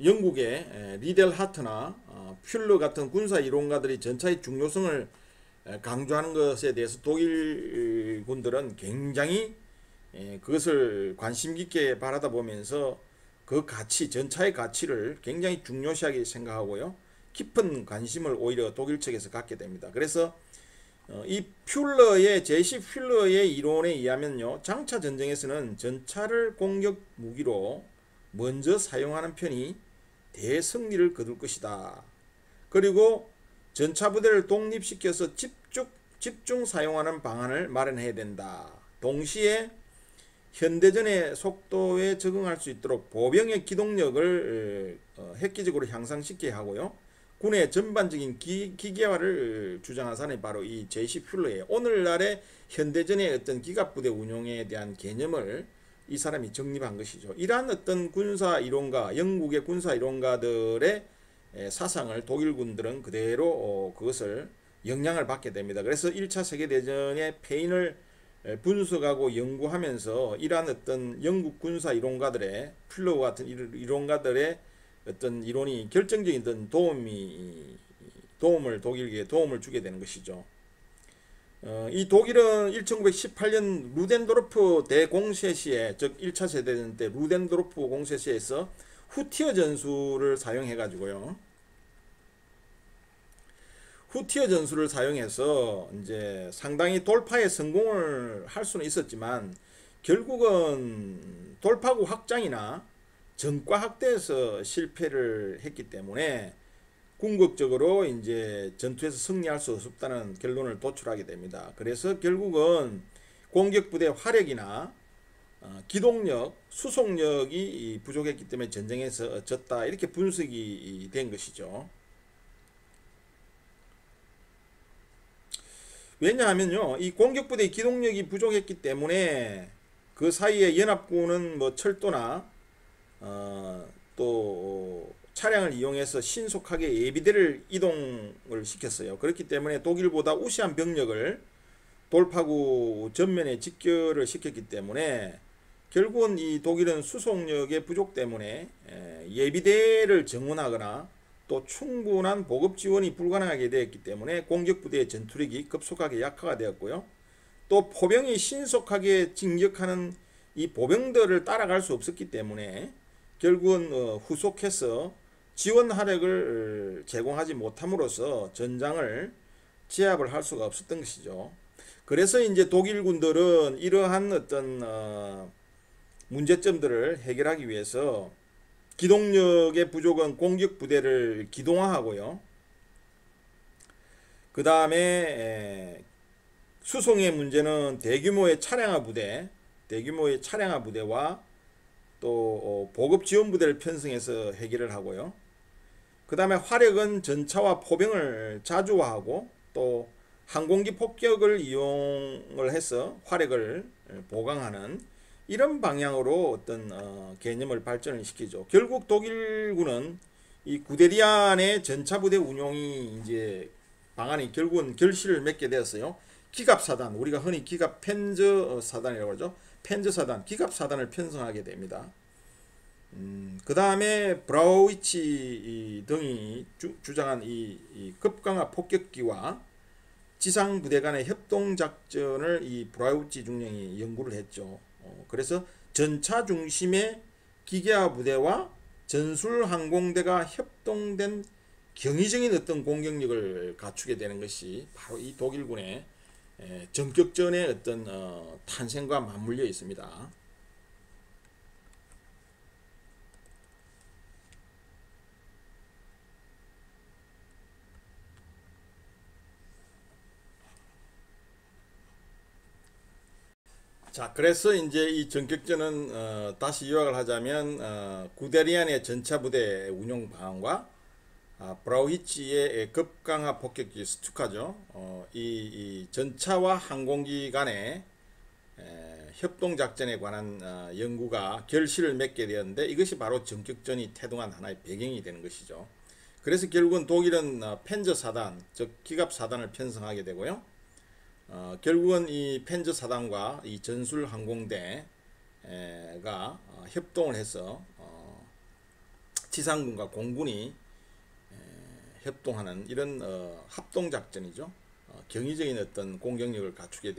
영국의 리델 하트나 퓰러 같은 군사 이론가들이 전차의 중요성을 강조하는 것에 대해서 독일 군들은 굉장히 그것을 관심 깊게 바라다 보면서 그 가치, 전차의 가치를 굉장히 중요시하게 생각하고요. 깊은 관심을 오히려 독일 측에서 갖게 됩니다. 그래서 이 제시 퓰러의 이론에 의하면요, 장차 전쟁에서는 전차를 공격 무기로 먼저 사용하는 편이 대승리를 거둘 것이다. 그리고 전차 부대를 독립시켜서 집중 사용하는 방안을 마련해야 된다. 동시에 현대전의 속도에 적응할 수 있도록 보병의 기동력을 획기적으로 향상시켜야 하고요. 군의 전반적인 기계화를 주장한 사람이 바로 이 제시 퓰러예요. 오늘날의 현대전의 어떤 기갑부대 운용에 대한 개념을 이 사람이 정립한 것이죠. 이러한 어떤 군사 이론가, 영국의 군사 이론가들의 사상을 독일군들은 그대로 그것을 영향을 받게 됩니다. 그래서 1차 세계대전의 패인을 분석하고 연구하면서 이러한 어떤 영국 군사 이론가들의 퓰러 같은 이론가들의 어떤 이론이 결정적인 독일에게 도움을 주게 되는 것이죠. 이 독일은 1918년 루덴도르프 대공세 시에, 즉 1차 세대전 때 루덴도르프 공세 시에서 후티어 전술을 사용해 가지고요. 후티어 전술을 사용해서 이제 상당히 돌파에 성공을 할 수는 있었지만 결국은 돌파구 확장이나 전과 확대에서 실패를 했기 때문에 궁극적으로 이제 전투에서 승리할 수 없다는 결론을 도출하게 됩니다. 그래서 결국은 공격부대 화력이나 기동력, 수송력이 부족했기 때문에 전쟁에서 졌다, 이렇게 분석이 된 것이죠. 왜냐하면요, 이 공격부대의 기동력이 부족했기 때문에 그 사이에 연합군은 뭐 철도나 또 차량을 이용해서 신속하게 예비대를 이동을 시켰어요. 그렇기 때문에 독일보다 우세한 병력을 돌파구 전면에 직결을 시켰기 때문에 결국은 이 독일은 수송력의 부족 때문에 예비대를 정원하거나 또 충분한 보급 지원이 불가능하게 되었기 때문에 공격부대의 전투력이 급속하게 약화가 되었고요. 또 포병이 신속하게 진격하는 이 보병들을 따라갈 수 없었기 때문에 결국은 후속해서 지원 화력을 제공하지 못함으로써 전장을 제압을 할 수가 없었던 것이죠. 그래서 이제 독일군들은 이러한 어떤 문제점들을 해결하기 위해서 기동력의 부족은 공격 부대를 기동화하고요. 그 다음에 수송의 문제는 대규모의 차량화 부대와 또 보급 지원 부대를 편성해서 해결을 하고요. 그 다음에 화력은 전차와 포병을 자주화하고 또 항공기 폭격을 이용을 해서 화력을 보강하는 이런 방향으로 어떤 개념을 발전을 시키죠. 결국 독일군은 이 구데리안의 전차부대 운용이 이제 방안이 결국은 결실을 맺게 되었어요. 기갑사단, 우리가 흔히 기갑 펜저 사단이라고 하죠. 펜저 사단, 기갑 사단을 편성하게 됩니다. 그 다음에 브라우위치 등이 주장한 이 급강화 폭격기와 지상부대 간의 협동작전을 이 브라우위치 중령이 연구를 했죠. 그래서 전차 중심의 기계화 부대와 전술항공대가 협동된 경이적인 어떤 공격력을 갖추게 되는 것이 바로 이 독일군의 전격전의 어떤 탄생과 맞물려 있습니다. 자, 그래서 이제 이 전격전은 다시 요약을 하자면 구데리안의 전차부대 운용 방안과 브라우히치의 급강화 폭격기 스투카죠. 이 전차와 항공기 간의 협동작전에 관한 연구가 결실을 맺게 되었는데 이것이 바로 전격전이 태동한 하나의 배경이 되는 것이죠. 그래서 결국은 독일은 펜저 사단, 즉 기갑 사단을 편성하게 되고요. 결국은 이 펜저 사단과 이 전술 항공대가 협동을 해서 지상군과 공군이 협동하는 이런 합동작전이죠. 경이적인 어떤 공격력을 갖추게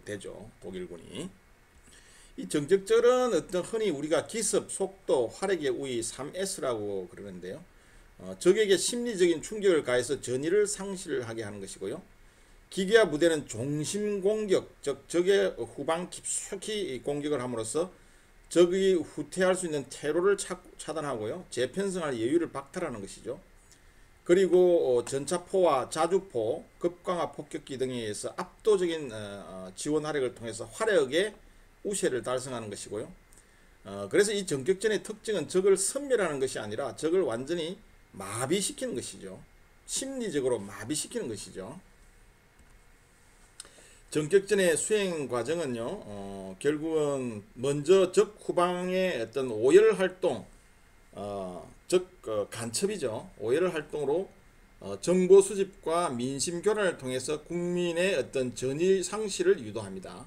되죠. 독일군이. 이 전격전은 어떤 흔히 우리가 기습, 속도, 화력의 우위 3S라고 그러는데요. 적에게 심리적인 충격을 가해서 전의를 상실하게 하는 것이고요. 기계화 부대는 중심 공격, 즉 적의 후방 깊숙이 공격을 함으로써 적이 후퇴할 수 있는 퇴로를 차단하고요. 재편성할 여유를 박탈하는 것이죠. 그리고 전차포와 자주포, 급강화 폭격기 등에 의해서 압도적인 지원 화력을 통해서 화력의 우세를 달성하는 것이고요. 그래서 이 전격전의 특징은 적을 섬멸하는 것이 아니라 적을 완전히 마비시키는 것이죠. 심리적으로 마비시키는 것이죠. 전격전의 수행 과정은요, 결국은 먼저 적 후방의 어떤 오열 활동, 즉 간첩이죠. 오열 활동으로 정보 수집과 민심 교란을 통해서 국민의 어떤 전의 상실을 유도합니다.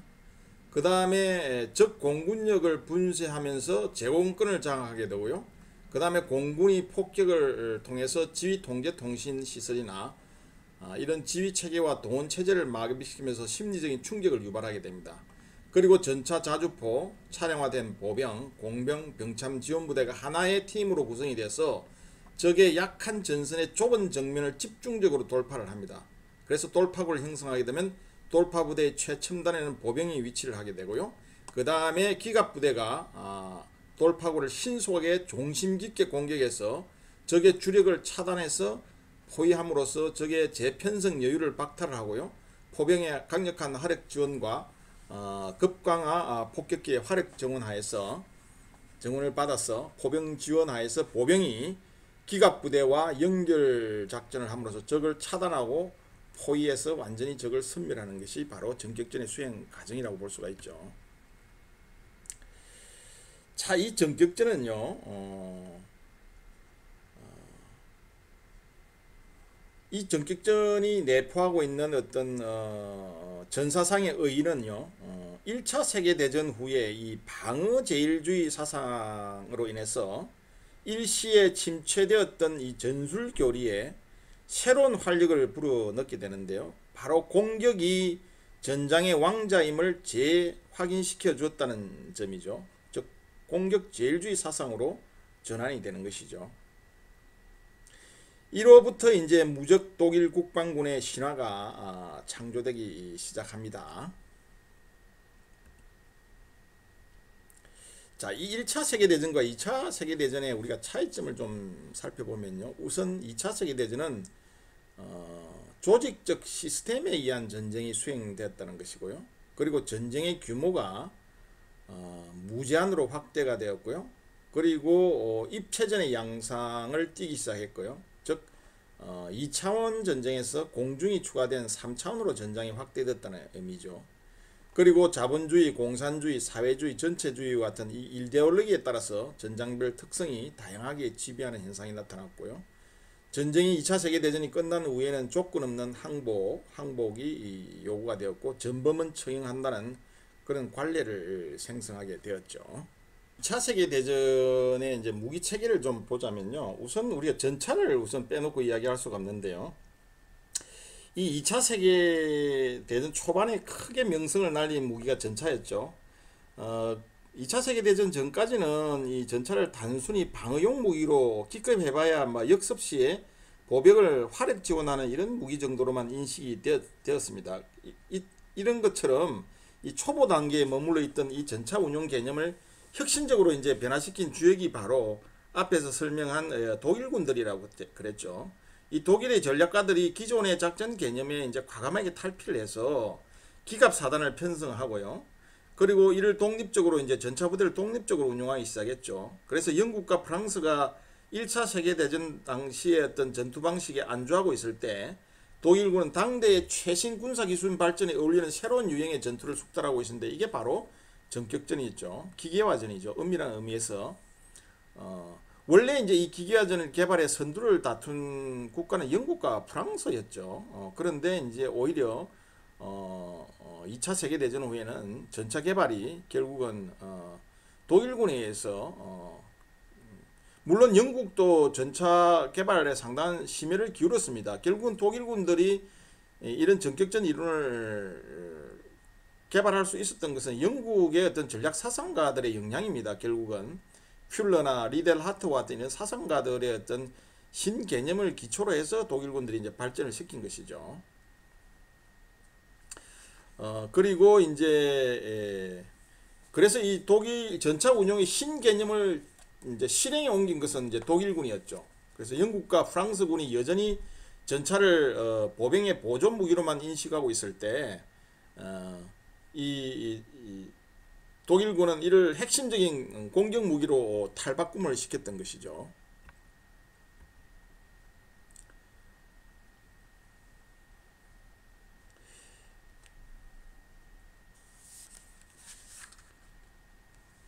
그 다음에 적 공군력을 분쇄하면서 제공권을 장악하게 되고요. 그 다음에 공군이 폭격을 통해서 지휘 통제 통신 시설이나 이런 지휘 체계와 동원 체제를 마비시키면서 심리적인 충격을 유발하게 됩니다. 그리고 전차 자주포, 차량화된 보병, 공병, 병참 지원부대가 하나의 팀으로 구성이 돼서 적의 약한 전선의 좁은 정면을 집중적으로 돌파를 합니다. 그래서 돌파구를 형성하게 되면 돌파부대의 최첨단에는 보병이 위치를 하게 되고요. 그 다음에 기갑부대가 돌파구를 신속하게 중심 깊게 공격해서 적의 주력을 차단해서 포위함으로써 적의 재편성 여유를 박탈을 하고요. 포병의 강력한 화력 지원과 급강화 폭격기의 화력 정원을 받아서 포병 지원하에서 보병이 기갑부대와 연결 작전을 함으로써 적을 차단하고 포위해서 완전히 적을 섬멸하는 것이 바로 전격전의 수행 과정이라고 볼 수가 있죠. 자, 이 전격전은요, 이 전격전이 내포하고 있는 어떤 전사상의 의의는요, 1차 세계대전 후에 이 방어제일주의 사상으로 인해서 일시에 침체되었던 이 전술교리에 새로운 활력을 불어넣게 되는데요. 바로 공격이 전장의 왕자임을 재확인시켜 주었다는 점이죠. 즉 공격제일주의 사상으로 전환이 되는 것이죠. 이로부터 이제 무적 독일 국방군의 신화가 창조되기 시작합니다. 자, 이 1차 세계대전과 2차 세계대전의 우리가 차이점을 좀 살펴보면요. 우선 2차 세계대전은 조직적 시스템에 의한 전쟁이 수행되었다는 것이고요. 그리고 전쟁의 규모가 무제한으로 확대가 되었고요. 그리고 입체전의 양상을 띠기 시작했고요. 즉 2차원 전쟁에서 공중이 추가된 3차원으로 전장이 확대됐다는 의미죠. 그리고 자본주의, 공산주의, 사회주의, 전체주의와 같은 이 이데올로기에 따라서 전장별 특성이 다양하게 지배하는 현상이 나타났고요. 전쟁이 2차 세계대전이 끝난 후에는 조건 없는 항복이 요구가 되었고 전범은 처형한다는 그런 관례를 생성하게 되었죠. 2차 세계대전의 이제 무기 체계를 좀 보자면요. 우선 우리가 전차를 우선 빼놓고 이야기할 수가 없는데요. 이 2차 세계대전 초반에 크게 명성을 날린 무기가 전차였죠. 2차 세계대전 전까지는 이 전차를 단순히 방어용 무기로 기껏해봐야 역습 시에 보병을 화력 지원하는 이런 무기 정도로만 인식이 되었습니다. 이런 것처럼 이 초보 단계에 머물러 있던 이 전차 운용 개념을 혁신적으로 이제 변화시킨 주역이 바로 앞에서 설명한 독일군들이라고 그랬죠. 이 독일의 전략가들이 기존의 작전 개념에 이제 과감하게 탈피를 해서 기갑 사단을 편성하고요. 그리고 이를 독립적으로 이제 전차 부대를 독립적으로 운용하기 시작했죠. 그래서 영국과 프랑스가 1차 세계대전 당시의 어떤 전투 방식에 안주하고 있을 때 독일군은 당대의 최신 군사기술 발전에 어울리는 새로운 유형의 전투를 숙달하고 있었는데 이게 바로 전격전이죠. 기계화전이죠. 엄밀한 의미에서 원래 이제 이 기계화전을 개발해 선두를 다툰 국가는 영국과 프랑스였죠. 그런데 이제 오히려 2차 세계대전 후에는 전차 개발이 결국은 독일군에 의해서 물론 영국도 전차 개발에 상당한 심혈을 기울였습니다. 결국은 독일군들이 이런 전격전 이론을 개발할 수 있었던 것은 영국의 어떤 전략 사상가들의 영향입니다. 결국은 퓰러나 리델 하트와 같은 이런 사상가들의 어떤 신개념을 기초로 해서 독일군들이 이제 발전을 시킨 것이죠. 그리고 이제 그래서 이 독일 전차 운용의 신개념을 이제 실행에 옮긴 것은 이제 독일군이었죠. 그래서 영국과 프랑스군이 여전히 전차를 보병의 보조 무기로만 인식하고 있을 때 이 독일군은 이를 핵심적인 공격 무기로 탈바꿈을 시켰던 것이죠.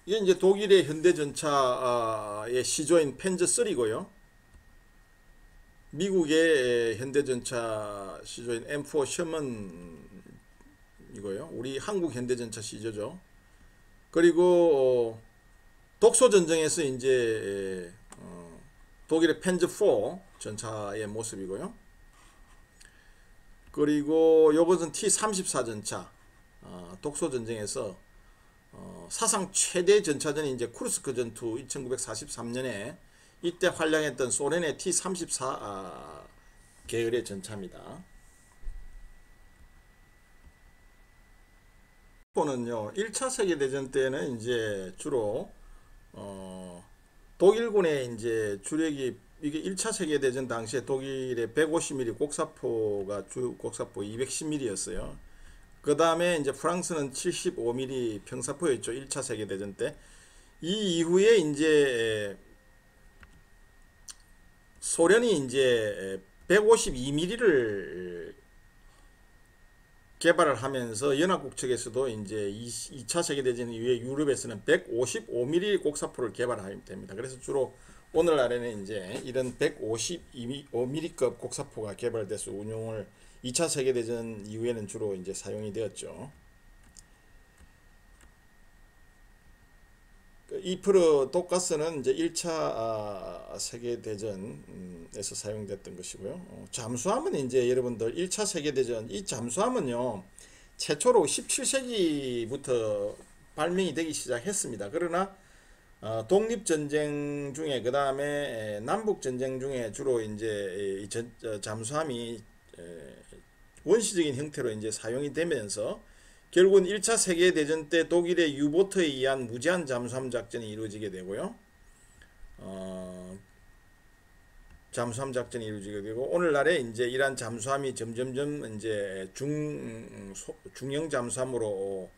이게 이제 독일의 현대전차의 시조인 펜저 3고요. 미국의 현대전차 시조인 M4 셔먼이고요. 우리 한국 현대전차 시조죠. 그리고 독소전쟁에서 이제 독일의 펜저 4 전차의 모습이고요. 그리고 요것은 T-34 전차, 독소 전쟁에서 사상 최대 전차전이 이제 쿠르스크 전투 1943년에 이때 활약했던 소련의 T-34 계열의 전차입니다. 는요 1차 세계대전 때는 이제 주로 독일군의 이제 주력이 이게 1차 세계대전 당시에 독일의 150mm 곡사포가 주 곡사포 210mm였어요. 그 다음에 이제 프랑스는 75mm 평사포였죠. 1차 세계대전 때. 이 이후에 이제 소련이 이제 152mm를 개발을 하면서 연합국 측에서도 이제 2차 세계대전 이후에 유럽에서는 155mm 곡사포를 개발하게 됩니다. 그래서 주로 오늘날에는 이제 이런 152mm급 곡사포가 개발돼서 운용을 2차 세계대전 이후에는 주로 이제 사용이 되었죠. 이프르 독가스는 이제 1차 세계대전에서 사용됐던 것이고요. 잠수함은 이제 여러분들 1차 세계대전, 이 잠수함은요, 최초로 17세기부터 발명이 되기 시작했습니다. 그러나, 독립전쟁 중에, 그 다음에 남북전쟁 중에 주로 이제 잠수함이 원시적인 형태로 이제 사용이 되면서 결국은 1차 세계대전 때 독일의 유보트에 의한 무제한 잠수함 작전이 이루어지게 되고요. 잠수함 작전이 이루어지게 되고 오늘날에 이제 이러한 잠수함이 점점점 이제 중형 잠수함으로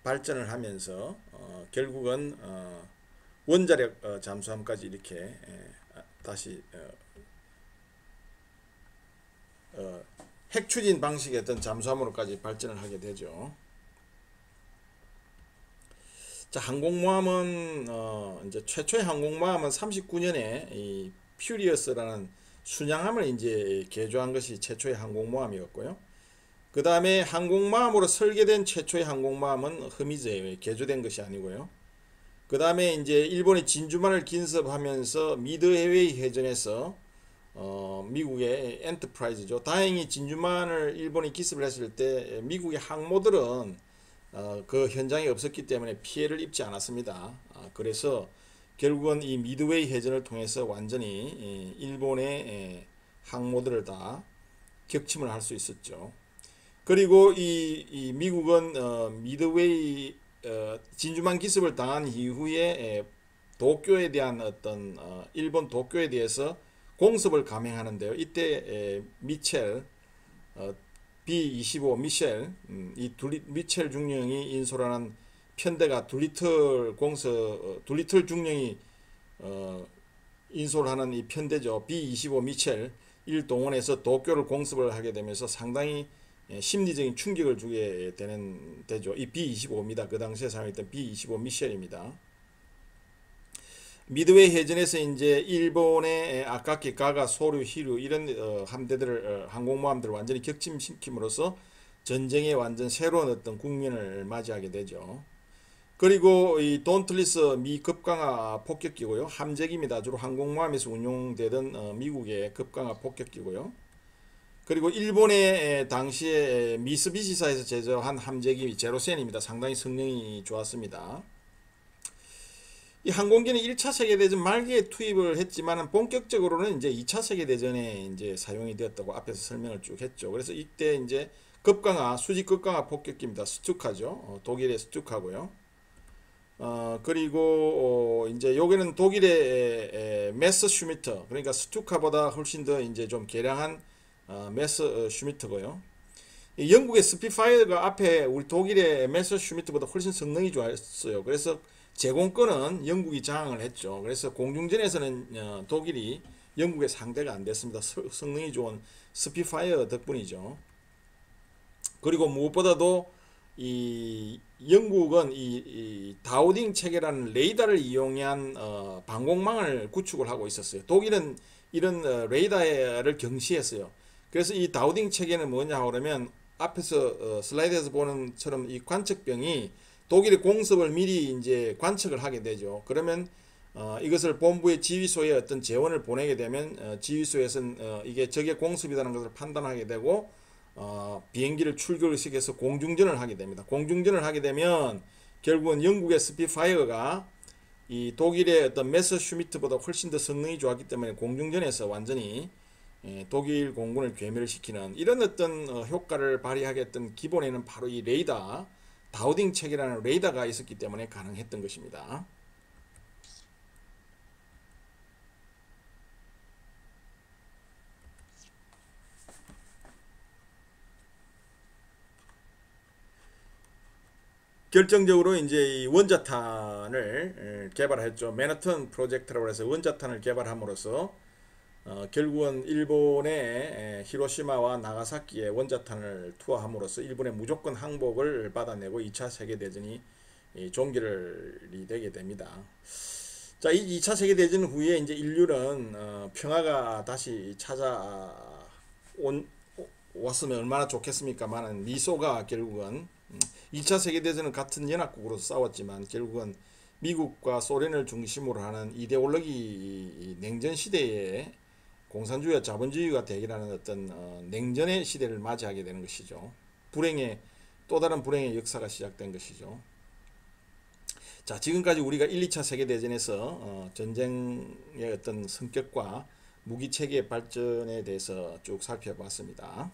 발전을 하면서 결국은 원자력 잠수함까지 이렇게 다시 핵 추진 방식의 어떤 잠수함으로까지 발전을 하게 되죠. 자, 항공모함은 이제 최초의 항공모함은 39년에 이 퓨리어스라는 순양함을 이제 개조한 것이 최초의 항공모함이었고요. 그 다음에 항공모함으로 설계된 최초의 항공모함은 흐미즈예요. 개조된 것이 아니고요. 그 다음에 이제 일본의 진주만을 긴습하면서 미드헤웨이 해전에서 미국의 엔터프라이즈죠. 다행히 진주만을 일본이 기습을 했을 때 미국의 항모들은 그 현장에 없었기 때문에 피해를 입지 않았습니다. 그래서 결국은 이 미드웨이 해전을 통해서 완전히 일본의 항모들을 다 격침을 할 수 있었죠. 그리고 이 미국은 미드웨이 진주만 기습을 당한 이후에 도쿄에 대한 어떤 일본 도쿄에 대해서 공습을 감행하는데요. 이때 미첼 B-25 미셸 이 미첼 중령이 인솔하는 편대가 둘리틀 중령이 인솔하는 이 편대죠. B-25 미첼 일 동원해서 도쿄를 공습을 하게 되면서 상당히 심리적인 충격을 주게 되는 대죠. 이 B-25입니다. 그 당시에 사용했던 B-25 미셸입니다. 미드웨이 해전에서 이제 일본의 아카키, 가가, 소류, 히류 이런 함대들을 항공모함들을 완전히 격침시킴으로써 전쟁의 완전 새로운 어떤 국면을 맞이하게 되죠. 그리고 이 돈틀리스 미 급강하 폭격기고요. 함재기입니다. 주로 항공모함에서 운용되던 미국의 급강하 폭격기고요. 그리고 일본의 당시에 미쓰비시사에서 제조한 함재기 제로센입니다. 상당히 성능이 좋았습니다. 이 항공기는 1차 세계대전 말기에 투입을 했지만 본격적으로는 이제 2차 세계대전에 이제 사용이 되었다고 앞에서 설명을 쭉 했죠. 그래서 이때 이제 급강하, 수직 급강하 폭격기입니다. 스투카죠. 독일의 스투카고요. 그리고 이제 여기는 독일의 메스 슈미터, 그러니까 스투카보다 훨씬 더 이제 좀 개량한 메스 슈미터고요. 영국의 스피파이어가 앞에 우리 독일의 메스 슈미터보다 훨씬 성능이 좋았어요. 그래서 제공권은 영국이 장악을 했죠. 그래서 공중전에서는 독일이 영국의 상대가 안 됐습니다. 성능이 좋은 스피파이어 덕분이죠. 그리고 무엇보다도 이 영국은 이 다우딩 체계라는 레이더를 이용한 방공망을 구축을 하고 있었어요. 독일은 이런 레이더를 경시했어요. 그래서 이 다우딩 체계는 뭐냐 그러면 앞에서 슬라이드에서 보는 처럼 이 관측병이 독일의 공습을 미리 이제 관측을 하게 되죠. 그러면 이것을 본부의 지휘소에 어떤 재원을 보내게 되면 지휘소에서는 이게 적의 공습이라는 것을 판단하게 되고 비행기를 출격을 시켜서 공중전을 하게 됩니다. 공중전을 하게 되면 결국은 영국의 스피파이어가 이 독일의 어떤 메서슈미트보다 훨씬 더 성능이 좋았기 때문에 공중전에서 완전히 독일 공군을 괴멸시키는 이런 어떤 효과를 발휘하게 했던 기본에는 바로 이 레이더, 다우딩 체계라는 레이더가 있었기 때문에 가능했던 것입니다. 결정적으로 이제 이 원자탄을 개발했죠. 맨하튼 프로젝트라고 해서 원자탄을 개발함으로써 결국은 일본의 히로시마와 나가사키에 원자탄을 투하함으로써 일본의 무조건 항복을 받아내고 2차 세계대전이 종결이 되게 됩니다. 자, 이 2차 세계대전 후에 이제 인류는 평화가 다시 왔으면 얼마나 좋겠습니까만은 미소가 결국은 2차 세계대전은 같은 연합국으로 싸웠지만 결국은 미국과 소련을 중심으로 하는 이데올로기 냉전 시대에 공산주의와 자본주의가 대결하는 어떤 냉전의 시대를 맞이하게 되는 것이죠. 또 다른 불행의 역사가 시작된 것이죠. 자, 지금까지 우리가 1, 2차 세계대전에서 전쟁의 어떤 성격과 무기체계 발전에 대해서 쭉 살펴봤습니다.